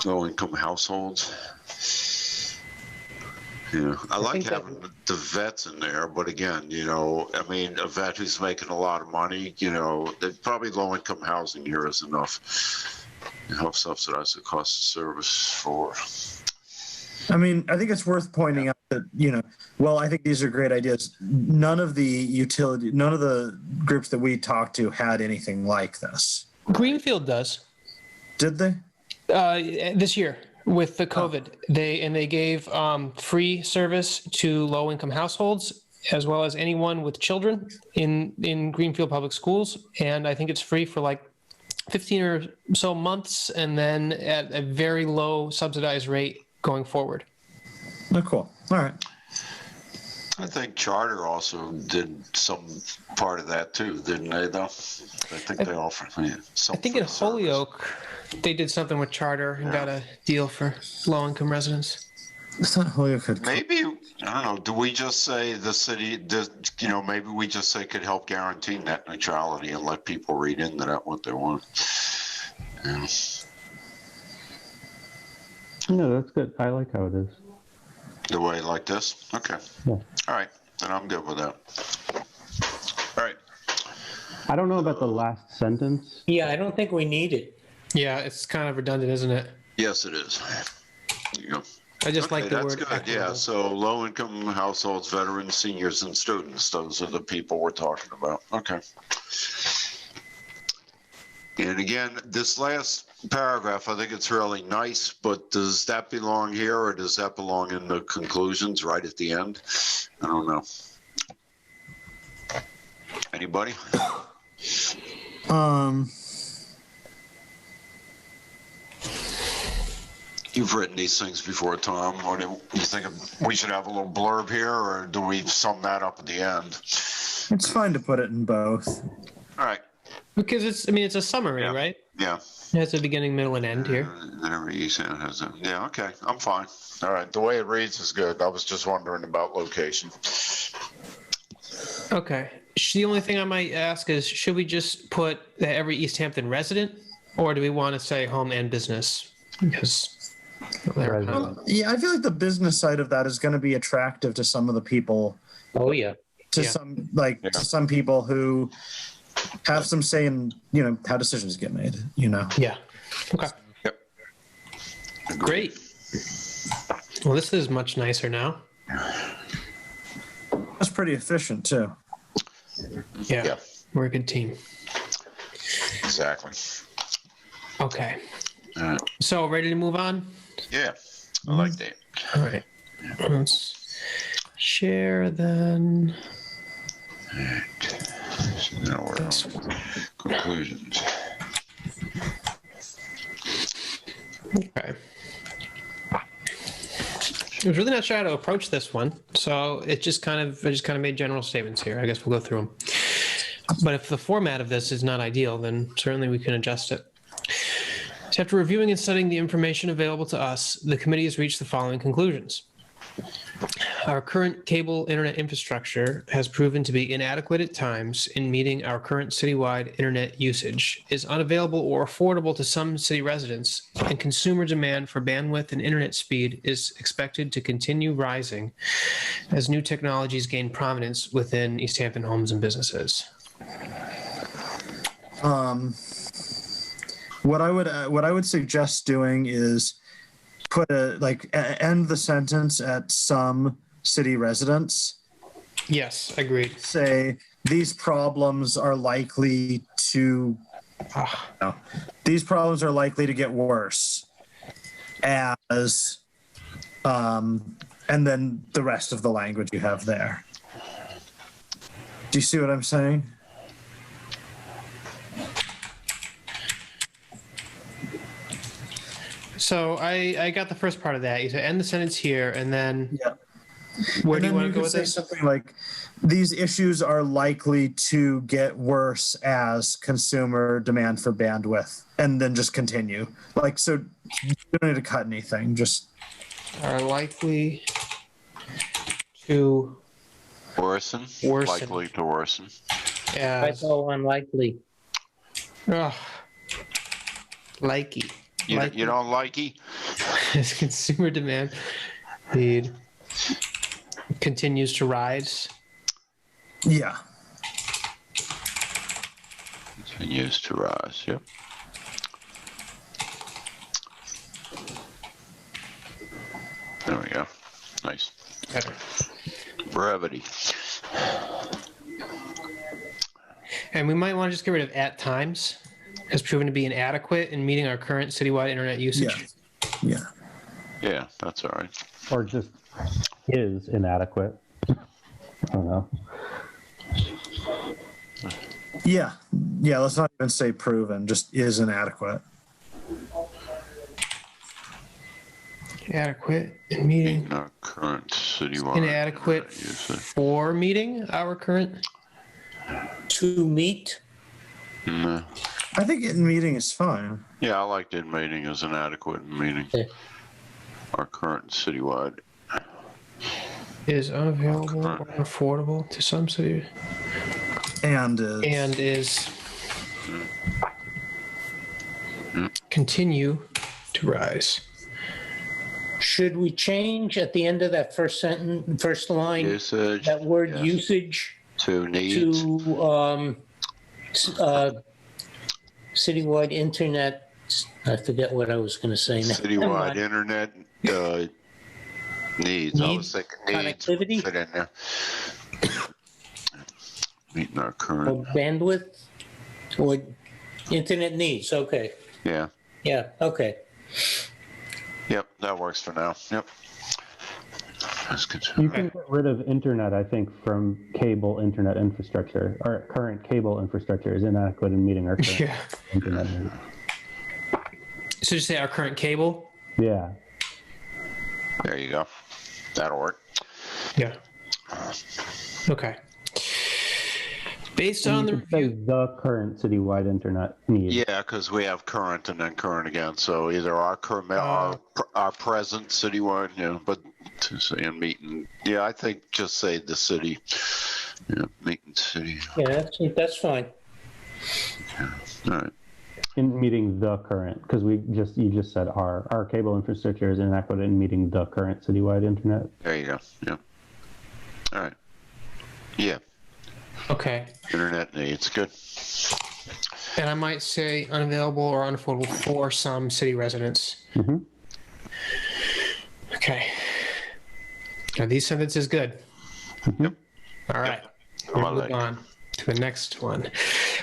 low-income households. I like having the vets in there, but again, a vet who's making a lot of money, probably low-income housing here is enough to help subsidize the cost of service for. I think it's worth pointing out that, I think these are great ideas. None of the groups that we talked to had anything like this. Greenfield does. Did they? This year with the COVID, they gave free service to low-income households as well as anyone with children in Greenfield Public Schools, and I think it's free for like 15 or so months, and then at a very low subsidized rate going forward. Oh, cool. All right. I think Charter also did some part of that too, didn't they? Though I think they offered. I think in Holyoke, they did something with charter and got a deal for low-income residents. It's not Holyoke. Maybe, I don't know, do we just say the city, maybe we just say could help guarantee net neutrality and let people read into that what they want. Yeah. No, that's good. I like how it is. The way like this? Okay. Yeah. All right, then I'm good with that. All right. I don't know about the last sentence. Yeah, I don't think we need it. Yeah, it's kind of redundant, isn't it? Yes, it is. There you go. I just like the that's word good. equitable. Yeah, so low-income households, veterans, seniors, and students, those are the people we're talking about. Okay. And again, this last paragraph, I think it's really nice, but does that belong here or does that belong in the conclusions right at the end? I don't know. Anybody? You've written these things before, Tom. What do you think we should have a little blurb here, or do we sum that up at the end? It's fine to put it in both. All right. Because it's a summary, Yeah. right? Yeah. It has a beginning, middle, and end here. Every Easthampton has a, yeah, okay, I'm fine. All right, the way it reads is good. I was just wondering about location. Okay. The only thing I might ask is, should we just put that every Easthampton resident, or do we want to say home and business? Because they're kind of- Yeah, I feel like the business side of that is going to be attractive to some of the people, Oh, yeah. to Yeah. to some people who have some say in, how decisions get made, yeah. Okay. Yep. Great. Well, this is much nicer now. That's pretty efficient too. Yeah. Yeah. We're a good team. Exactly. Okay. All right. So ready to move on? Yeah, I like that. All right. Let's share then. All right. So now we're on conclusions. Okay. I was really not sure how to approach this one, so I just kind of made general statements here. I guess we'll go through them. But if the format of this is not ideal, then certainly we can adjust it. So after reviewing and studying the information available to us, the committee has reached the following conclusions. Our current cable internet infrastructure has proven to be inadequate at times in meeting our current citywide internet usage, is unavailable or affordable to some city residents, and consumer demand for bandwidth and internet speed is expected to continue rising as new technologies gain prominence within Easthampton homes and businesses. What I would suggest doing is put end the sentence at some city residents. Yes, agreed. Say these problems are likely to get worse as and then the rest of the language you have there. Do you see what I'm saying? So I got the first part of that. You said end the sentence here, and then where And do you then want to go could with say this? something like, these issues are likely to get worse as consumer demand for bandwidth, and then just continue. So you don't need to cut anything. Just Are likely to Worsen? Worsen. Likely to worsen. as So unlikely. likely. You don't likey? As consumer demand need continues to rise. yeah. Continues to rise, yep. There we go. Nice. Better. Brevity. And we might want to just get rid of at times. Has proven to be inadequate in meeting our current citywide internet usage. Yeah. Yeah, that's all right. Or just is inadequate. I don't know. Yeah. Let's not even say proven, just is inadequate. Adequate in meeting. In our current citywide. Inadequate usage. for meeting our current. To meet. No. I think in meeting is fine. Yeah, I liked in meeting as an adequate meeting. Okay. Our current citywide. Is unavailable or unaffordable to some cities. And Is continue to rise. Should we change at the end of that first sentence, first line, Usage. that word yes. usage To needs. to citywide internet? I forget what I was going to say now. Citywide internet needs. I was thinking needs. Connectivity? Fit in there. Meeting our current. Or bandwidth? Or internet needs, okay. Yeah. Yeah, okay. Yep, that works for now. Yep. That's good. You can get rid of internet, I think, from cable internet infrastructure. Our current cable infrastructure is inadequate in meeting our current internet needs. So just say our current cable? Yeah. There you go. That'll work. Yeah. Okay. Based on the You could say review. the current citywide internet needs. Yeah, because we have current and then current again. So either our current, our present citywide, yeah, but to say and meeting, yeah, I think just say the city. Yeah, meeting city. Yeah, that's fine. All right. In meeting the current, because you just said our cable infrastructure is inadequate in meeting the current citywide internet. There you go. Yeah. All right. Yeah. Okay. Internet needs. Good. And I might say unavailable or unaffordable for some city residents. Mm-hmm. Okay. Are these sentences good? Yep. All right. I We'll like move on to the next one.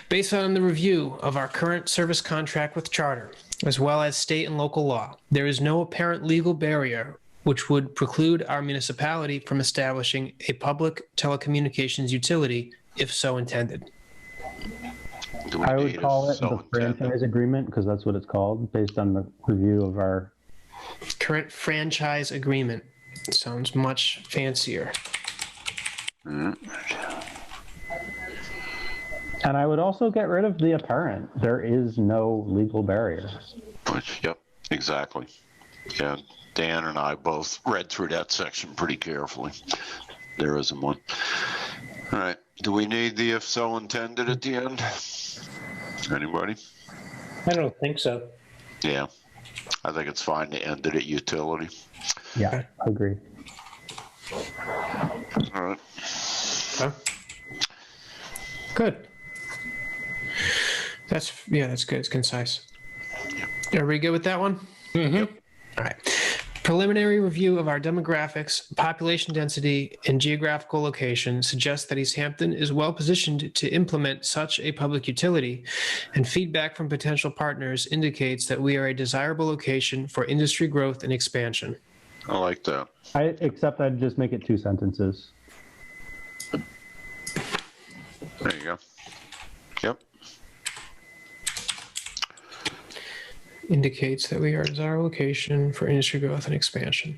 Based on the review of our current service contract with Charter, as well as state and local law, there is no apparent legal barrier which would preclude our municipality from establishing a public telecommunications utility if so intended. Do we I would need call a it the so intended? franchise agreement because that's what it's called based on the review of our. Current franchise agreement sounds much fancier. Mm. And I would also get rid of the apparent. There is no legal barrier. Which, yep, exactly. Yeah, Dan and I both read through that section pretty carefully. There isn't one. All right. Do we need the if so intended at the end? Anybody? I don't think so. Yeah. I think it's fine to end it at utility. Yeah, I agree. All right. Huh? Good. That's good. It's concise. Are we good with that one? Mm-hmm. All right. Preliminary review of our demographics, population density, and geographical location suggests that Easthampton is well positioned to implement such a public utility, and feedback from potential partners indicates that we are a desirable location for industry growth and expansion. I like that. Except I'd just make it 2 sentences. There you go. Yep. Indicates that we are a desirable location for industry growth and expansion.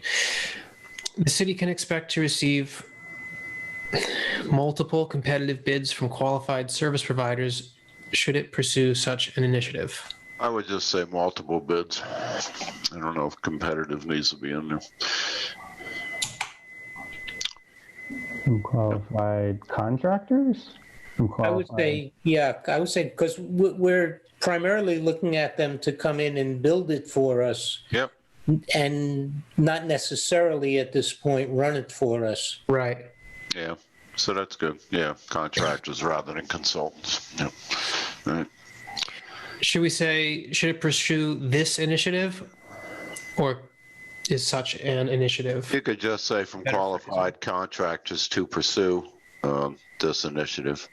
The city can expect to receive multiple competitive bids from qualified service providers should it pursue such an initiative. I would just say multiple bids. I don't know if competitive needs to be in there. From qualified contractors? From I would qualified- say because we're primarily looking at them to come in and build it for us Yep. and not necessarily at this point run it for us. Right. Yeah. So that's good. Yeah. Contractors rather than consultants. Yep. All right. Should we say, should it pursue this initiative, or is such an initiative? You could just say from Better qualified contractors to pursue this initiative.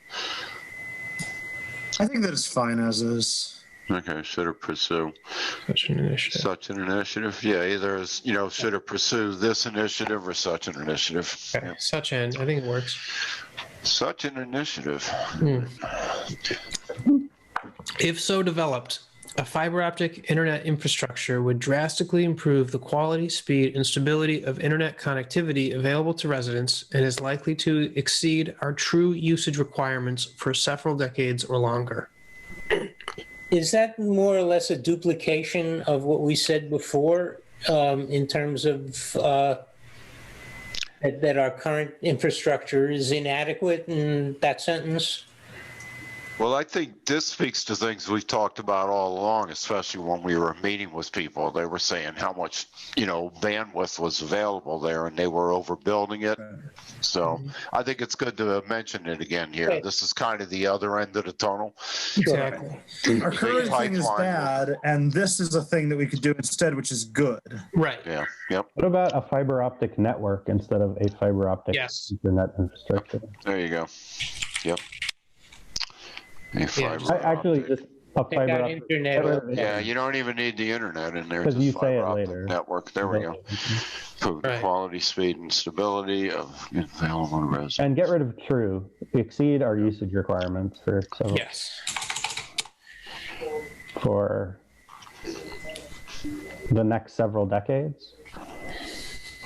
I think that is fine as is. Okay, should it pursue Such an initiative. such an initiative? Yeah, either as, should it pursue this initiative or such an initiative? Okay. Yeah. Such an, I think it works. Such an initiative. If so developed, a fiber optic internet infrastructure would drastically improve the quality, speed, and stability of internet connectivity available to residents and is likely to exceed our true usage requirements for several decades or longer. Is that more or less a duplication of what we said before in terms of that our current infrastructure is inadequate in that sentence? Well, I think this speaks to things we've talked about all along, especially when we were meeting with people. They were saying how much, bandwidth was available there, and they were overbuilding it. So I think it's good to mention it again here. Okay. This is kind of the other end of the tunnel. Exactly. Our current thing is bad, and this is a thing that we could do instead, which is good. Right. Yeah. Yep. What about a fiber optic network instead of a fiber optic Yes. internet infrastructure? There you go. Yep. Actually, just a Take fiber out optic internet. Yeah, you don't even need the internet in there. Because just you say fiber it optic later. network. There we go. Improve Right. quality, speed, and stability of available residents. And get rid of true. Exceed our usage requirements for several, Yes. for the next several decades.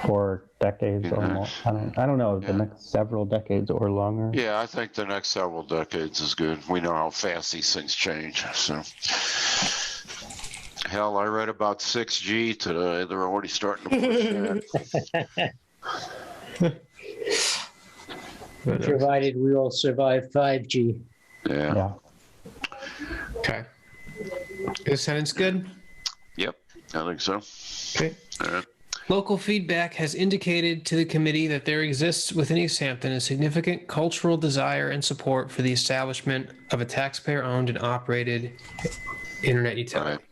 For decades or more. I don't know, the next several decades or longer. Yeah, I think the next several decades is good. We know how fast these things change. So, hell, I read about 6G today. They're already starting to push that. Provided we all survive 5G. Yeah. Yeah. Okay. This sentence good? Yep. I think so. Okay. All right. Local feedback has indicated to the committee that there exists within Easthampton a significant cultural desire and support for the establishment of a taxpayer-owned and operated internet utility.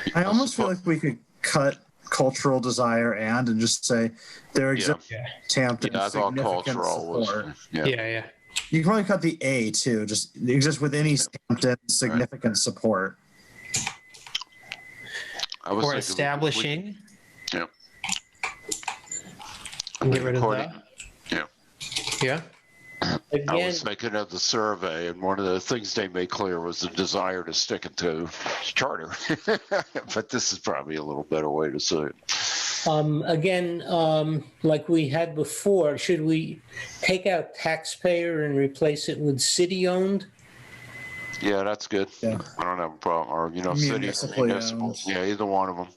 Right. I almost feel like we could cut cultural desire and just say there exists Yeah. Easthampton Yeah, I thought significant cultural support. was. Yeah. You can probably cut the A too. Just exists within Easthampton significant support. I was Or thinking establishing. Yeah. Get rid of According- that. Yeah. Yeah. I Again, was thinking of the survey, and one of the things they made clear was the desire to stick it to charter. But this is probably a little better way to say it. again, like we had before, should we take out taxpayer and replace it with city-owned? Yeah, that's good. Yeah. I don't have a problem. Or, city or Municipally municipal. owned. Yeah, either one of them.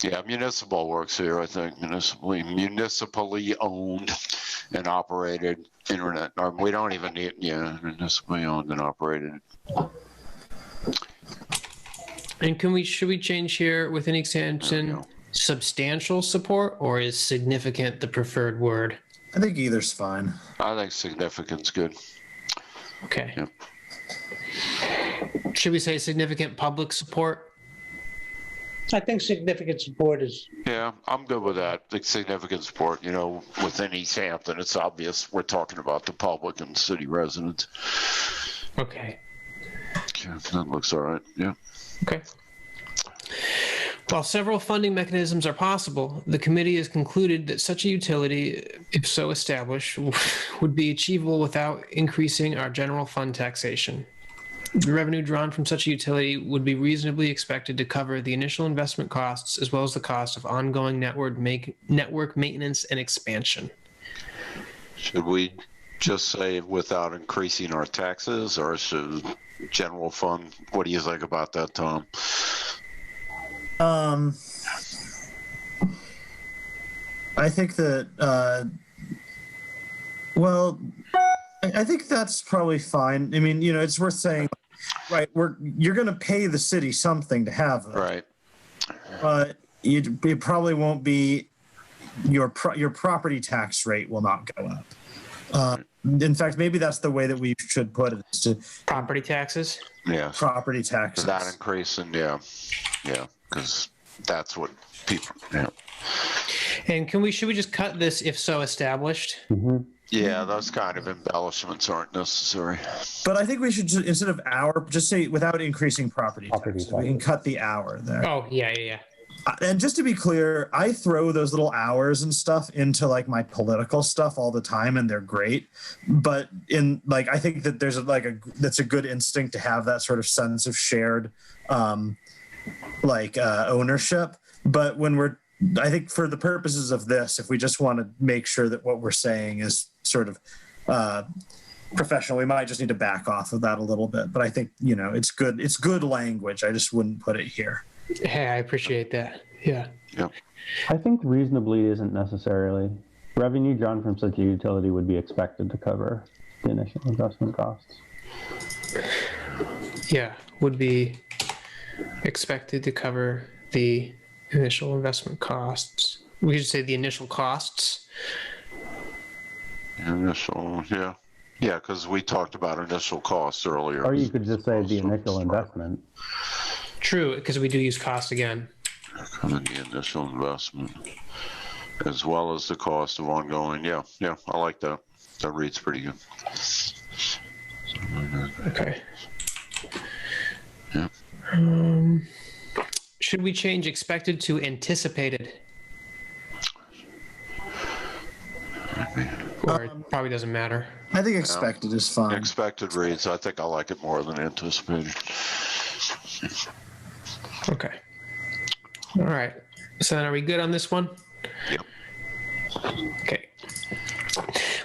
Yeah, municipal works here, I think. Municipally owned and operated internet. Or we don't even need, municipally owned and operated. And should we change here within There we Easthampton go. substantial support, or is significant the preferred word? I think either's fine. I think significant's good. Okay. Yep. Should we say significant public support? I think significant support is, Yeah, I'm good with that. The significant support, within Easthampton, it's obvious we're talking about the public and city residents. Okay. Yeah, that looks all right. Yeah. Okay. While several funding mechanisms are possible, the committee has concluded that such a utility, if so established, would be achievable without increasing our general fund taxation. The revenue drawn from such a utility would be reasonably expected to cover the initial investment costs as well as the cost of ongoing network maintenance and expansion. Should we just say without increasing our taxes, or should general fund? What do you think about that, Tom? I think that, I think that's probably fine. I mean, it's worth saying, right, you're going to pay the city something to have it. Right. But it probably won't be, your property tax rate will not go up. In fact, maybe that's the way that we should put it, is to Property taxes? Yeah. property taxes. That increasing, yeah, because that's what people. Yeah. And should we just cut this if so established? Yeah, those kind of embellishments aren't necessary. But I think we should, instead of just say without increasing property taxes. We can cut the hour there. Oh, yeah. And just to be clear, I throw those little hours and stuff into like my political stuff all the time, and they're great. But I think that there's that's a good instinct to have that sort of sense of shared, ownership. But I think for the purposes of this, if we just want to make sure that what we're saying is sort of professional. We might just need to back off of that a little bit, but I think, it's good. It's good language. I just wouldn't put it here. Hey, I appreciate that. Yeah. Yep. I think reasonably isn't necessarily. Revenue drawn from such a utility would be expected to cover the initial investment costs. Yeah, would be expected to cover the initial investment costs. We could say the initial costs. Initial, yeah. Yeah, because we talked about initial costs earlier. Or you could just say the initial investment. True, because we do use cost again. Cover the initial investment, as well as the cost of ongoing. Yeah, I like that. That reads pretty good. Okay. Yeah. Should we change expected to anticipated? Or it probably doesn't matter. I think expected is fine. Expected reads. I think I like it more than anticipated. Okay. All right. So then are we good on this one? Yep. Okay.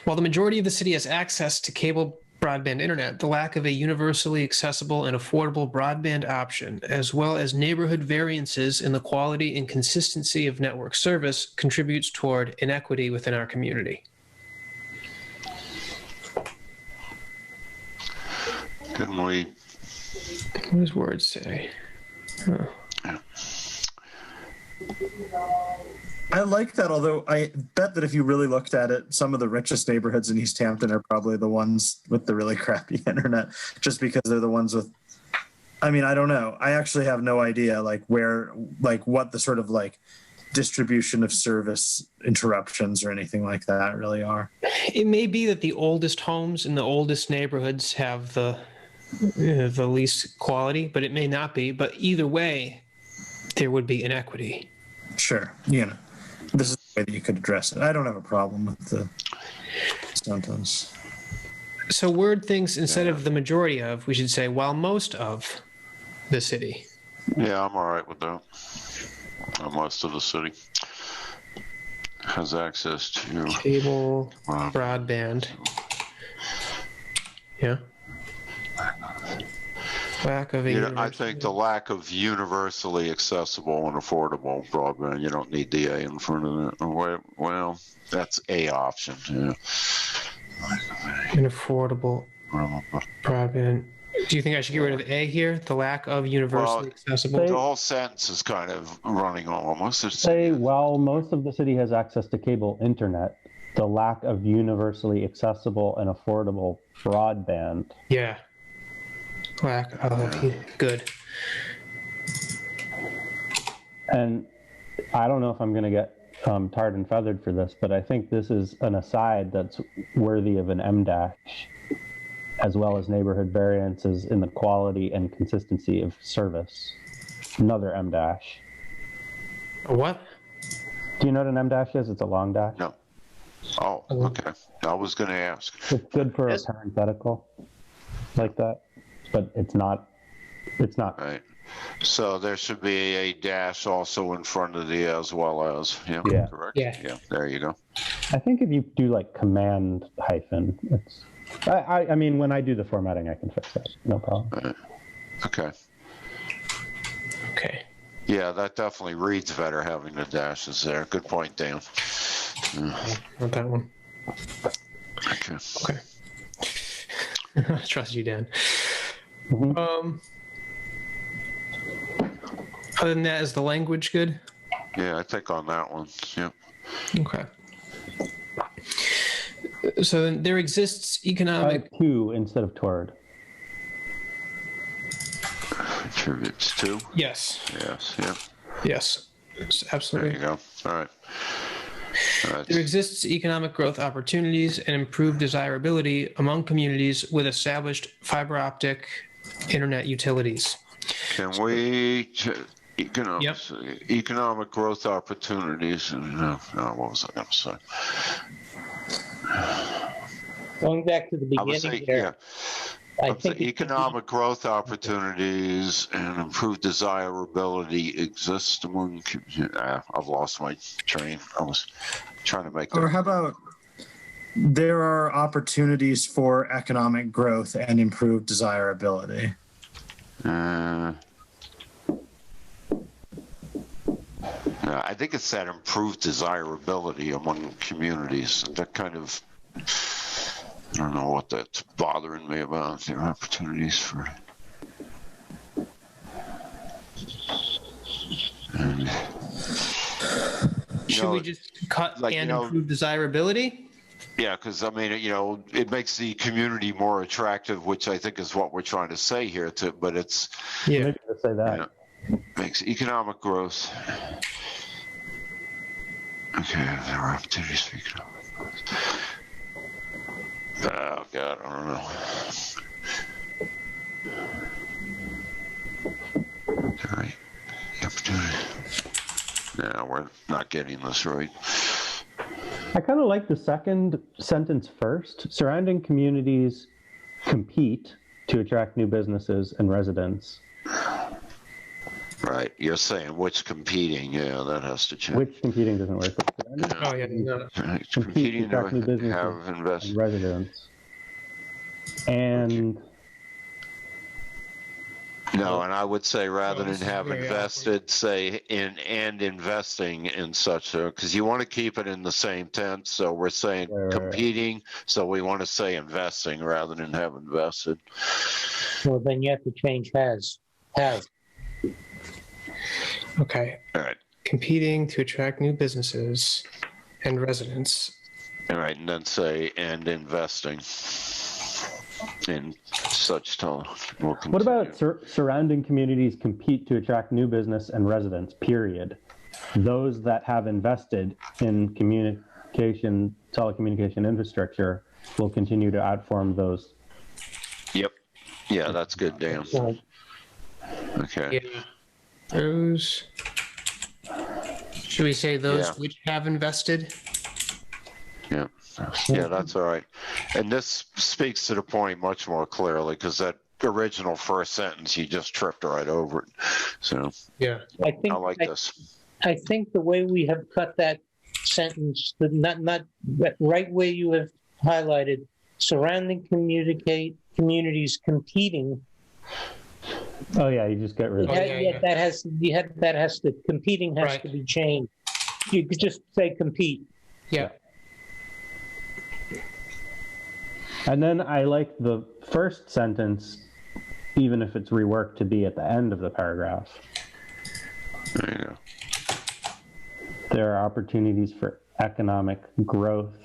While the majority of the city has access to cable broadband internet, the lack of a universally accessible and affordable broadband option, as well as neighborhood variances in the quality and consistency of network service, contributes toward inequity within our community. Can we? What does words say? Huh. Yeah. I like that, although I bet that if you really looked at it, some of the richest neighborhoods in Easthampton are probably the ones with the really crappy internet, just because they're the ones with, I don't know. I actually have no idea what the sort of distribution of service interruptions or anything like that really are. It may be that the oldest homes in the oldest neighborhoods have the least quality, but it may not be. But either way, there would be inequity. Sure. This is the way that you could address it. I don't have a problem with the sentence. So word things instead of the majority of, we should say while most of the city. Yeah, I'm all right with that. Most of the city has access to Cable, broadband. Yeah. Lack of I think the lack of universally accessible and affordable broadband, you don't need the A in front of it. Well, that's a option. Yeah. An affordable broadband. Do you think I should get rid of A here? The lack of universally accessible? The whole sentence is kind of running almost. Say, while most of the city has access to cable internet, the lack of universally accessible and affordable broadband. Yeah. Lack of good. And I don't know if I'm going to get tarred and feathered for this, but I think this is an aside that's worthy of an M dash, as well as neighborhood variances in the quality and consistency of service. Another M dash. A what? Do you know what an M dash is? It's a long dash. No. Oh, okay. I was going to ask. It's good for a parenthetical like that, but it's not. Right. So there should be a dash also in front of the as well as. Yeah. Correct. Yeah. There you go. I think if you do command hyphen, it's. I mean, when I do the formatting, I can fix that. No problem. Right. Okay. Okay. Yeah, that definitely reads better having the dashes there. Good point, Dan. Not that one. Okay. I trust you, Dan. Mm-hmm. Other than that, is the language good? Yeah, I think on that one. Yeah. Okay. So then there exists economic... to instead of toward. Contributes to? Yes. Yes, yeah. Yes, absolutely. There you go. All right. There exists economic growth opportunities and improved desirability among communities with established fiber optic internet utilities. Can we... Economic growth opportunities. No, what was I going to say? Going back to the beginning there. I think economic growth opportunities and improved desirability exist among. I've lost my train. I was trying to make. Or how about there are opportunities for economic growth and improved desirability. I think it's that improved desirability among communities. That kind of, I don't know what that's bothering me about. There are opportunities for. Should we just cut and improve desirability? Yeah, because I mean, it makes the community more attractive, which I think is what we're trying to say here. But it's Maybe to say that makes economic growth. Okay, there are opportunities for economic growth. Oh God, I don't know. All right, opportunity. No, we're not getting this right. I kind of like the second sentence first. Surrounding communities compete to attract new businesses and residents. Right, you're saying which competing? Yeah, that has to change. Which competing doesn't work. Oh yeah, no. Competing to attract new businesses have and invested. residents. And no, and I would say rather than have invested, say in and investing in such, because you want to keep it in the same tense. So we're saying competing, so we want to say investing rather than have invested. Well, then you have to change has. Okay. All right. Competing to attract new businesses and residents. All right, and then say and investing in such tone. What about surrounding communities compete to attract new business and residents, period? Those that have invested in telecommunication infrastructure will continue to outperform those. Yep. Yeah, that's good, Dan. Okay. Yeah. Those. Should we say those which have invested? Yeah. Yeah, that's all right. And this speaks to the point much more clearly because that original first sentence, you just tripped right over it. So yeah, I like this. I think the way we have cut that sentence, not right where you have highlighted, surrounding communities competing. Oh yeah, you just get rid of it. That has to competing has to be changed. You could just say compete. Yeah. And then I like the first sentence, even if it's reworked to be at the end of the paragraph. There you go. There are opportunities for economic growth,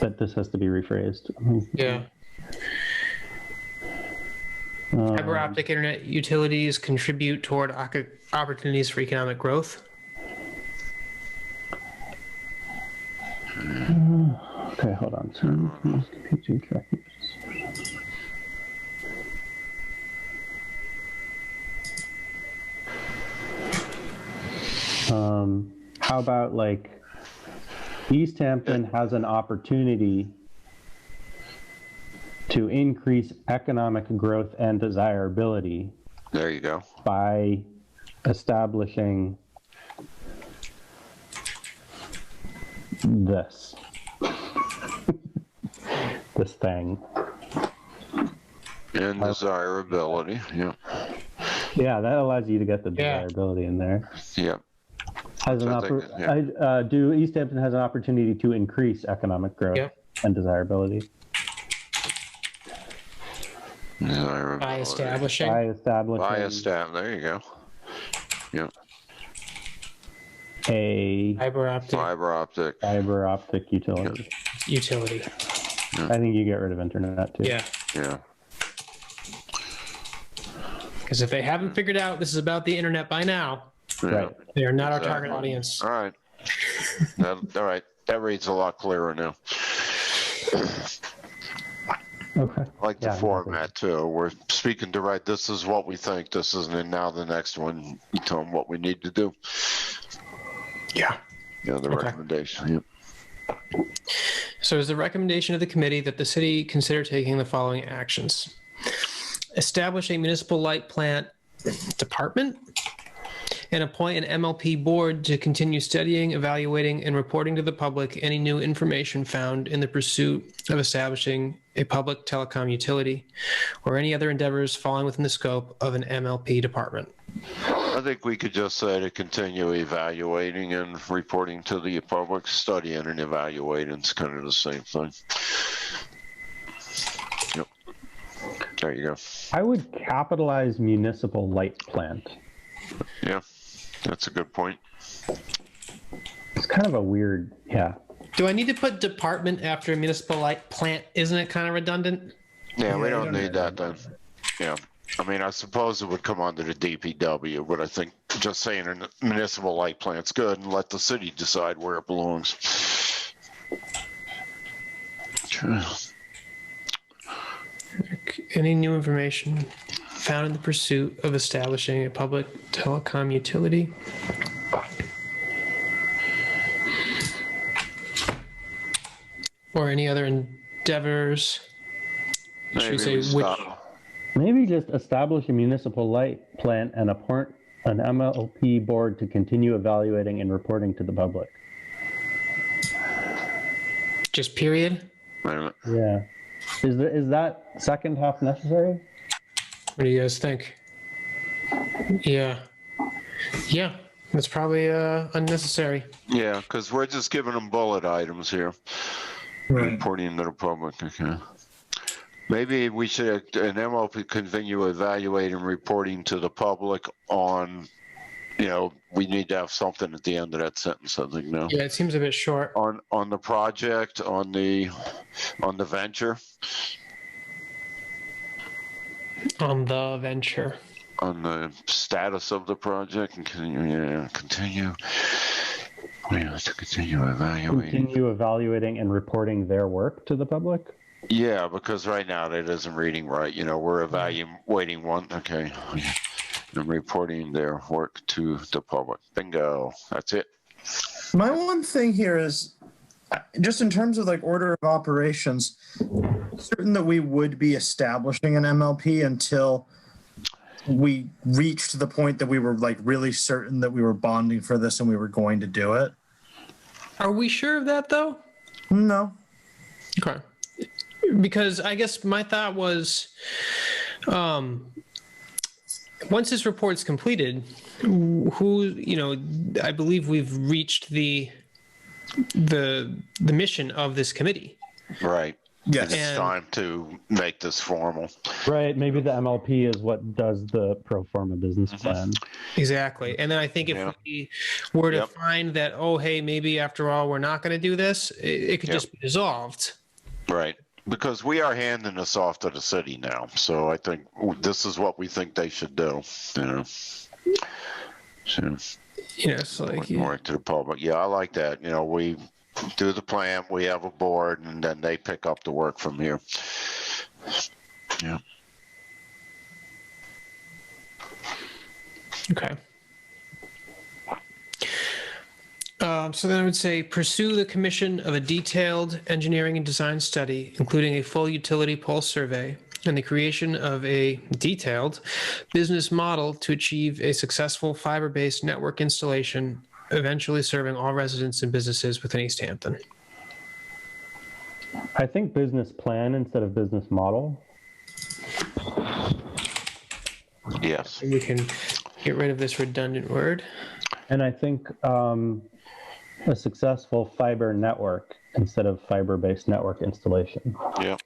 but this has to be rephrased. Yeah. Fiber optic internet utilities contribute toward opportunities for economic growth. Okay, hold on. How about like Easthampton has an opportunity to increase economic growth and desirability. There you go. By establishing this. This thing. And desirability, yeah. Yeah, that allows you to get the desirability in there. Yeah. Do Easthampton has an opportunity to increase economic growth and desirability. By establishing. There you go. Yeah. A fiber optic utility. Yeah. I think you get rid of internet too. Yeah. Yeah. Because if they haven't figured out this is about the internet by now, right, they are not our target audience. All right. All right. That reads a lot clearer now. Okay. I like the format too. We're speaking to right. This is what we think. This is, and now the next one. You tell them what we need to do. Yeah. Yeah. The recommendation. Yep. So is the recommendation of the committee that the city consider taking the following actions: establish a municipal light plant department, and appoint an MLP board to continue studying, evaluating, and reporting to the public any new information found in the pursuit of establishing a public telecom utility or any other endeavors falling within the scope of an MLP department. I think we could just say to continue evaluating and reporting to the public, studying and evaluating. It's kind of the same thing. Yep. There you go. I would capitalize municipal light plant. Yeah, that's a good point. It's kind of a weird, yeah. Do I need to put department after municipal light plant? Isn't it kind of redundant? Yeah, we don't need that then. Yeah. I mean, I suppose it would come under the DPW, but I think just saying a municipal light plant's good and let the city decide where it belongs. Any new information found in the pursuit of establishing a public telecom utility? Or any other endeavors? Should we say which? Maybe just establish a municipal light plant and appoint an MLP board to continue evaluating and reporting to the public. Just period? Yeah. Is that second half necessary? What do you guys think? Yeah. Yeah, that's probably unnecessary. Yeah, because we're just giving them bullet items here. Right. Reporting to the public. Okay. Maybe we should, an MLP continue evaluating and reporting to the public on, you know, we need to have something at the end of that sentence, I think, no? Yeah, it seems a bit short. On the project, on the venture. On the venture. On the status of the project and continue. We have to continue evaluating. Continue evaluating and reporting their work to the public? Yeah, because right now that isn't reading right. You know, we're evaluating one. Okay. And reporting their work to the public. Bingo. That's it. My one thing here is just in terms of like order of operations, certain that we would be establishing an MLP until we reached the point that we were like really certain that we were bonding for this and we were going to do it. Are we sure of that though? No. Okay. Because I guess my thought was, once this report's completed, I believe we've reached the mission of this committee. Right. Yes. It's time to make this formal. Right. Maybe the MLP is what does the pro forma business plan. Exactly. And then I think if we were to find that, oh, hey, maybe after all, we're not going to do this, it could just be dissolved. Right. Because we are handing this off to the city now. So I think this is what we think they should do, you know. So, it's like more to the public. Yeah, I like that. You know, we do the plan, we have a board, and then they pick up the work from here. Yeah. Okay. So then I would say pursue the commission of a detailed engineering and design study, including a full utility pulse survey and the creation of a detailed business model to achieve a successful fiber-based network installation, eventually serving all residents and businesses within Easthampton. I think business plan instead of business model. Yes. We can get rid of this redundant word. And I think a successful fiber network instead of fiber-based network installation. Yeah.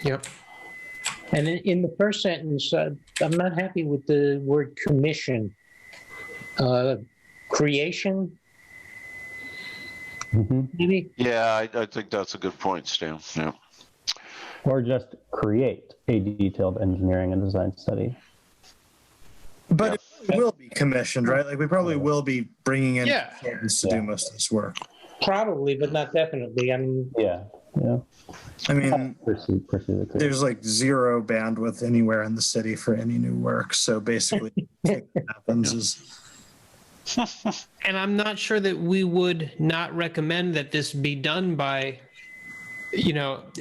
Yep. And in the first sentence, I'm not happy with the word commission. Creation, maybe? Yeah, I think that's a good point, Stan. Yeah. Or just create a detailed engineering and design study. But it will be commissioned, right? Like we probably will be bringing in consultants to do most of this work. Probably, but not definitely. I mean, yeah. I mean, pursue the there's like zero bandwidth anywhere in the city for any new work. So basically, what happens is. And I'm not sure that we would not recommend that this be done by,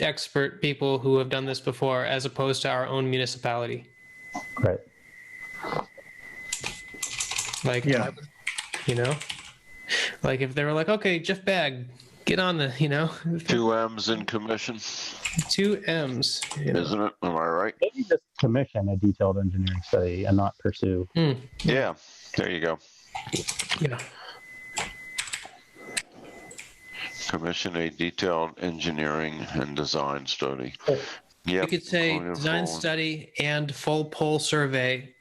expert people who have done this before, as opposed to our own municipality. Right. Like, Yeah. you know, like if they were like, okay, Jeff Bagg, get on the, 2 M's in commission, 2 M's, isn't it? Am I right? Maybe just commission a detailed engineering study and not pursue. Yeah, there you go. Yeah. Commission a detailed engineering and design study. Yep. You could say including design full- study and full poll survey,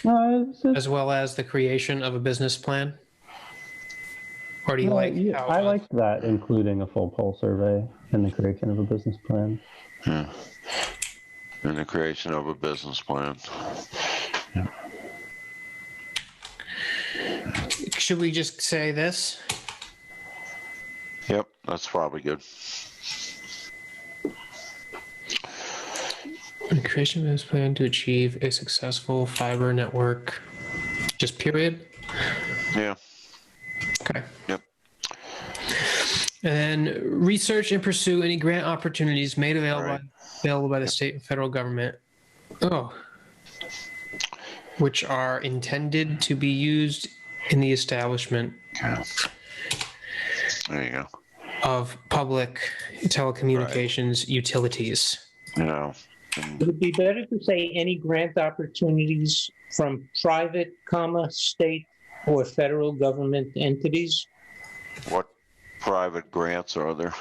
It's as well as the creation of a business plan. Or do you like? how it I was? liked that, including a full poll survey and the creation of a business plan. Yeah. And the creation of a business plan. Should we just say this? Yep, that's probably good. The creation of a business plan to achieve a successful fiber network. Just period. Yeah. Okay. Yep. And then research and pursue any grant opportunities made available Right. by the state and federal government. Oh. Which are intended to be used in the establishment Yeah. There you go. of public telecommunications utilities. You know, Would it be better to say any grant opportunities from private, state, or federal government entities? what private grants are there?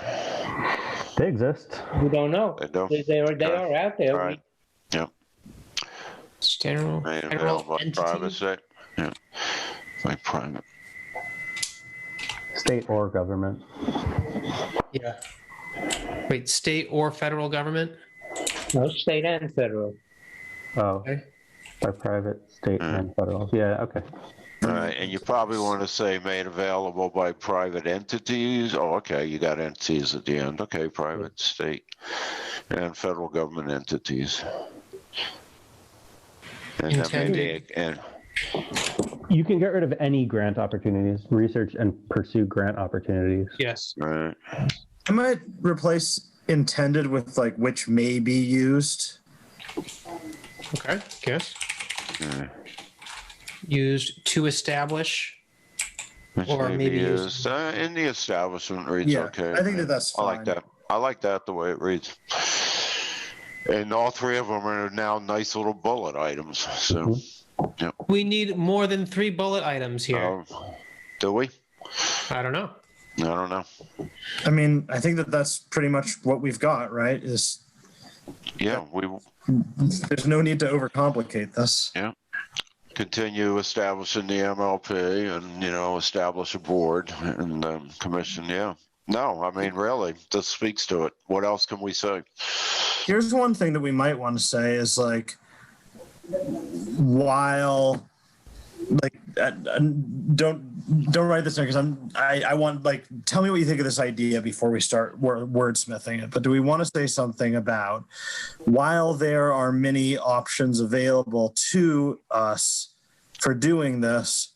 They exist. We don't know. They don't. They are out there. Right. Yep. Made available by private Entity. sector. Yeah. By private. State or government. Yeah. Wait, state or federal government? No, state and federal. Oh, Okay. by private, state, and federal. Yeah, okay. All right, and you probably want to say made available by private entities. Oh, okay, you got entities at the end. Okay, private, state, and federal government entities. And then maybe, and You can get rid of any grant opportunities, research and pursue grant opportunities. Yes. right. I might replace intended with like which may be used. Okay. Yes. Yeah. Used to establish. Which Or may maybe be use- used in the establishment reads Yeah, okay. I think that's I like fine. that. I like that the way it reads. And all 3 of them are now nice little bullet items. So, We need more than 3 bullet items here. do we? I don't know. I don't know. I mean, I think that's pretty much what we've got, right? Yeah, we There's no need to overcomplicate this. continue establishing the MLP and, establish a board and commission. Yeah. No, I mean, really, this speaks to it. What else can we say? Here's one thing that we might want to say is like, while like don't write this down because I want like tell me what you think of this idea before we start wordsmithing it. But do we want to say something about while there are many options available to us for doing this,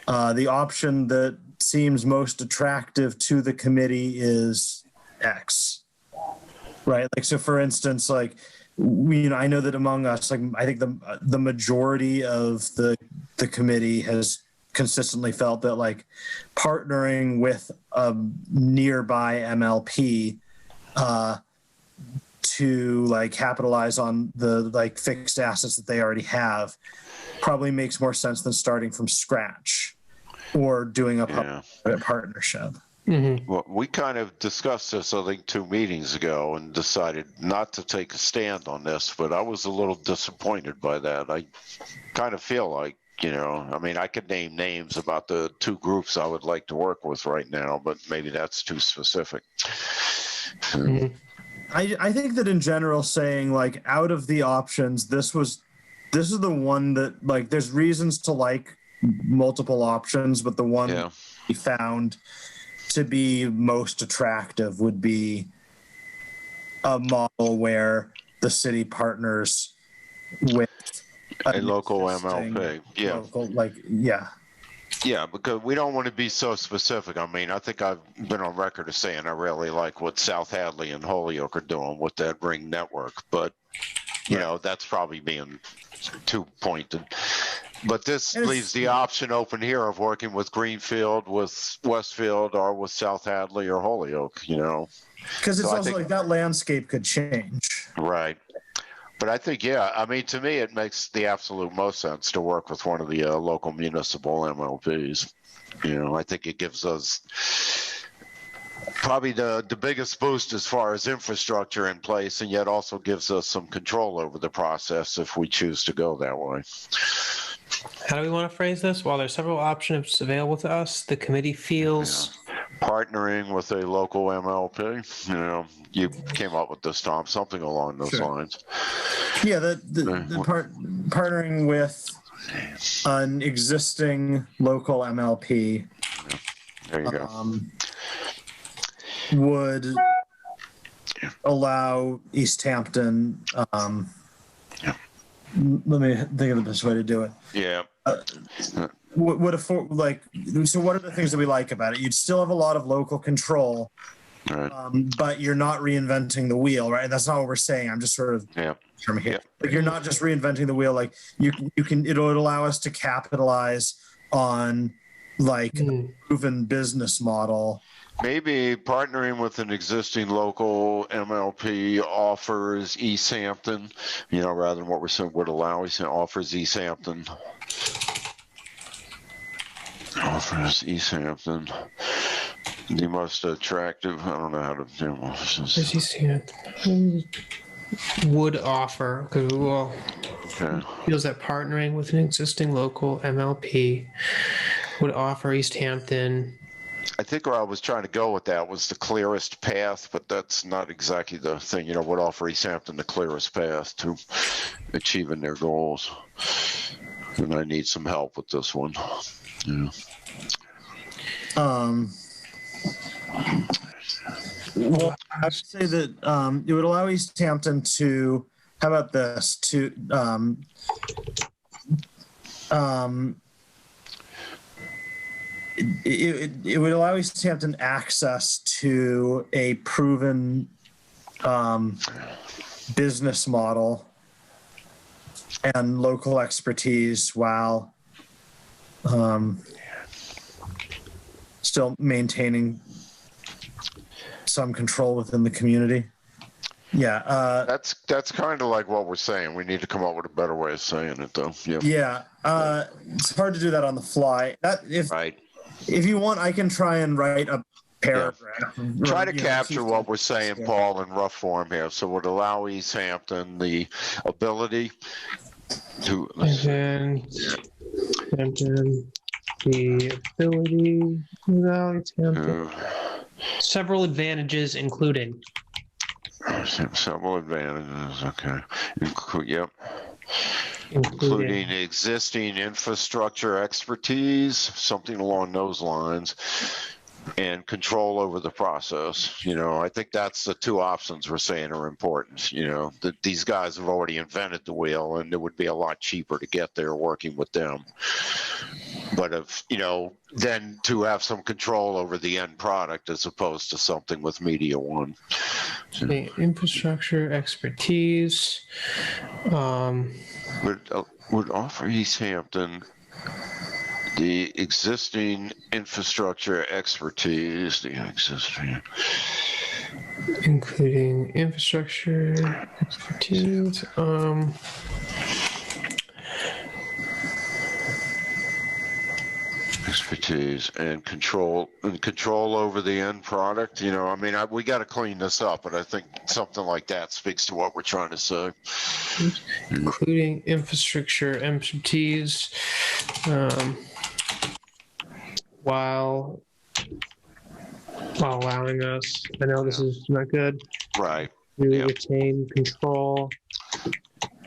the option that seems most attractive to the committee is X, right? Like, so for instance, like, I know that among us, like, I think the majority of the committee has consistently felt that like partnering with a nearby MLP to like capitalize on the like fixed assets that they already have probably makes more sense than starting from scratch or doing a partnership. Mm-hmm. Well, we kind of discussed this, I think, 2 meetings ago and decided not to take a stand on this, but I was a little disappointed by that. I kind of feel like, I mean, I could name names about the 2 groups I would like to work with right now, but maybe that's too specific. Mm-hmm. I think that in general saying like out of the options, this is the one that like there's reasons to like multiple options, but the one we found to be most attractive would be a model where the city partners with a local MLP. Yeah. Local, Yeah, because we don't want to be so specific. I mean, I think I've been on record as saying I really like what South Hadley and Holyoke are doing with that ring network, but that's probably being too pointed. But this And leaves the option open here of working with Greenfield, with Westfield, or with South Hadley or Holyoke, you know. Because it's So I also think- like that landscape could change. Right. But I think, yeah, I mean, to me, it makes the absolute most sense to work with one of the local municipal MLPs. You know, I think it gives us probably the biggest boost as far as infrastructure in place, and yet also gives us some control over the process if we choose to go that way. How do we want to phrase this? While there's several options available to us, the committee feels Partnering with a local MLP, you know, you came up with this, Tom, something along those Sure. lines. Yeah, partnering with an existing local MLP There you go. would allow Easthampton. Let me think of the best way to do it. Yeah. Would afford so. What are the things that we like about it? You'd still have a lot of local control, Right. but you're not reinventing the wheel, right? That's not what we're saying. I'm just sort of Yeah. from here. Yeah. Like you're not just reinventing the wheel. Like you can. It'll allow us to capitalize on like a proven business model. Maybe partnering with an existing local MLP offers Easthampton, you know, rather than what we're saying would allow, offers Easthampton. Offers Easthampton the most attractive, I don't know how to do Easthampton would offer, because Okay. feels that partnering with an existing local MLP would offer Easthampton. I think where I was trying to go with that was the clearest path, but that's not exactly the thing, you know, would offer Easthampton the clearest path to achieving their goals. And I need some help with this one. Yeah. Well, I would say that it would allow Easthampton to. How about this? To it would allow Easthampton access to a proven business model and local expertise while still maintaining some control within the community. Yeah. That's kind of like what we're saying. We need to come up with a better way of saying it, though. Yeah. Yeah. It's hard to do that on the fly. Right. If you want, I can try and write a paragraph. Try to capture what we're saying, Paul, in rough form here. So it would allow Easthampton the ability to. And then the ability allow Easthampton several advantages, including. Several advantages. Okay. Yep. Including existing infrastructure expertise, something along those lines, and control over the process. You know, I think that's the two options we're saying are important. You know, that these guys have already invented the wheel, and it would be a lot cheaper to get there working with them. But if, you know, then to have some control over the end product as opposed to something with Media One. The infrastructure expertise. Would offer Easthampton the existing infrastructure expertise, Including infrastructure expertise. Expertise and control over the end product. You know, I mean, we got to clean this up, but I think something like that speaks to what we're trying to say. Including infrastructure expertise, while allowing us. I know this is not good. Right. To retain control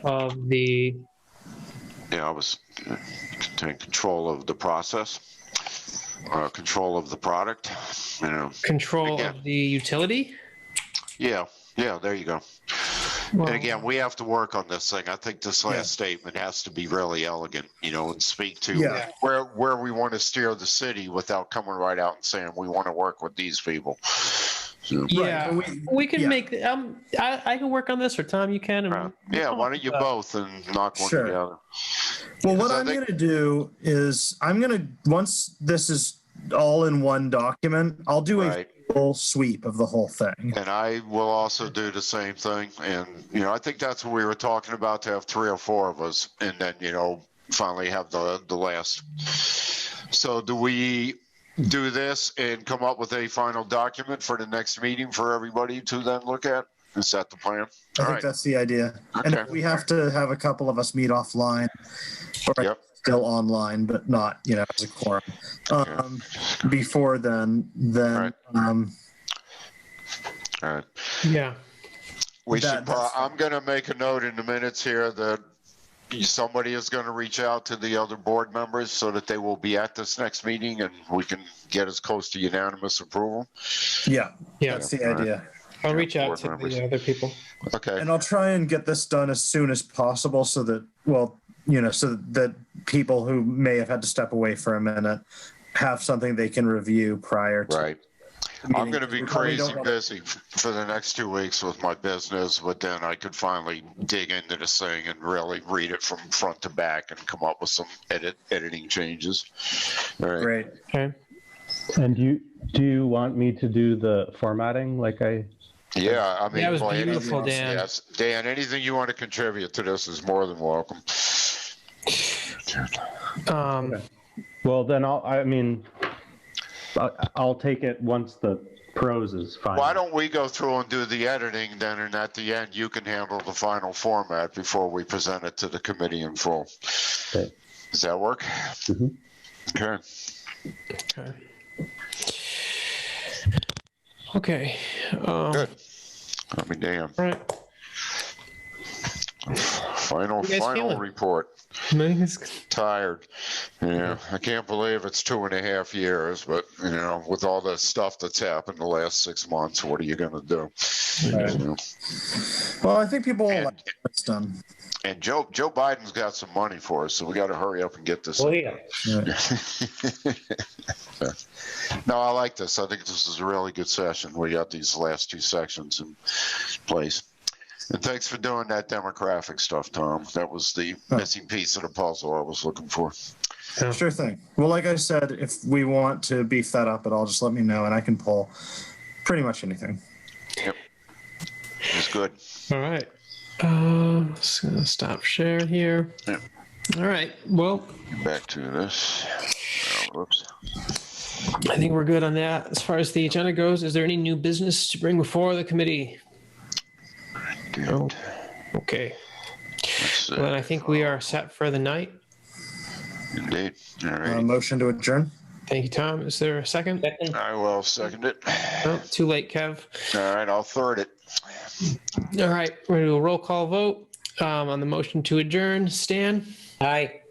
of the. Yeah, I was retain control of the process. Control of the product, you know. Control of the utility? Yeah, there you go. Well, and again, we have to work on this thing. I think this last statement has to be really elegant, you know, and speak to where we want to steer the city without coming right out and saying we want to work with these people. So. Yeah, we can make. I can work on this, or Tom, you can. Yeah, why don't you both and knock one together? Well, what I'm going to do is once this is all in one document, I'll do a full sweep of the whole thing. And I will also do the same thing. And, I think that's what we were talking about, to have 3 or 4 of us, and then, finally have the last. So do we do this and come up with a final document for the next meeting for everybody to then look at? Is that the plan? I think that's the idea. Okay. And if we have to have a couple of us meet offline or still online, but not, as a quorum, before then, all right. Yeah. We should. I'm going to make a note in the minutes here that somebody is going to reach out to the other board members so that they will be at this next meeting and we can get as close to unanimous approval. Yeah. That's the idea. I'll reach out to the other people. Okay. And I'll try and get this done as soon as possible so that, so that people who may have had to step away for a minute have something they can review prior to. Right. I'm going to be crazy busy for the next 2 weeks with my business, but then I could finally dig into this thing and really read it from front to back and come up with some editing changes. All right. Great. Okay. And do you want me to do the formatting like I? Yeah, I mean, that was beautiful, Dan. Yes, Dan. Anything you want to contribute to this is more than welcome. Well, then I'll take it once the prose is fine. Why don't we go through and do the editing then, and at the end you can handle the final format before we present it to the committee in full. Okay. Does that work? Mm-hmm. Okay. Okay. Okay. Good. I mean, damn. All right. Final feeling? report. Tired. Yeah, I can't believe it's 2.5 years, but with all the stuff that's happened the last 6 months, what are you going to do? Well, I think people will like it's done. And Joe Biden's got some money for us, so we got to hurry up and get this. Oh, yeah. No, I like this. I think this is a really good session. We got these last 2 sections in place. And thanks for doing that demographic stuff, Tom. That was the missing piece of the puzzle I was looking for. Yeah. Sure thing. Well, like I said, if we want to beef that up at all, just let me know and I can pull pretty much anything. Yep. It's good. All right. Just gonna stop share here. Yep. All right. Well, back to this. Oh, whoops. I think we're good on that. As far as the agenda goes, is there any new business to bring before the committee? No. Okay. Well, then I think we are set for the night. Indeed. All right. Motion to adjourn. Thank you, Tom. Is there a second? I will second it. Oh, too late, Kev. All right, I'll third it. All right, we're going to do a roll call vote on the motion to adjourn. Stan? Aye.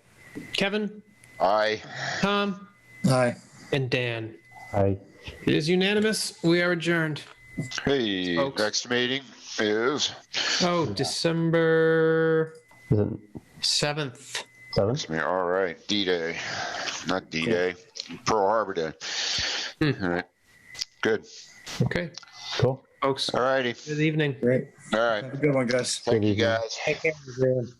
Kevin? Aye. Tom? Aye. And Dan? Aye. It is unanimous. We are adjourned. Hey, Folks. next meeting is? Oh, December Is it 7th. 7th? All right, D-Day. Not D-Day. Pearl Harbor Day. All right. Good. Okay, Cool. folks. All righty. Good evening. Great. All right. Have a good one, guys. Thank you, evening. guys. Take care, everyone.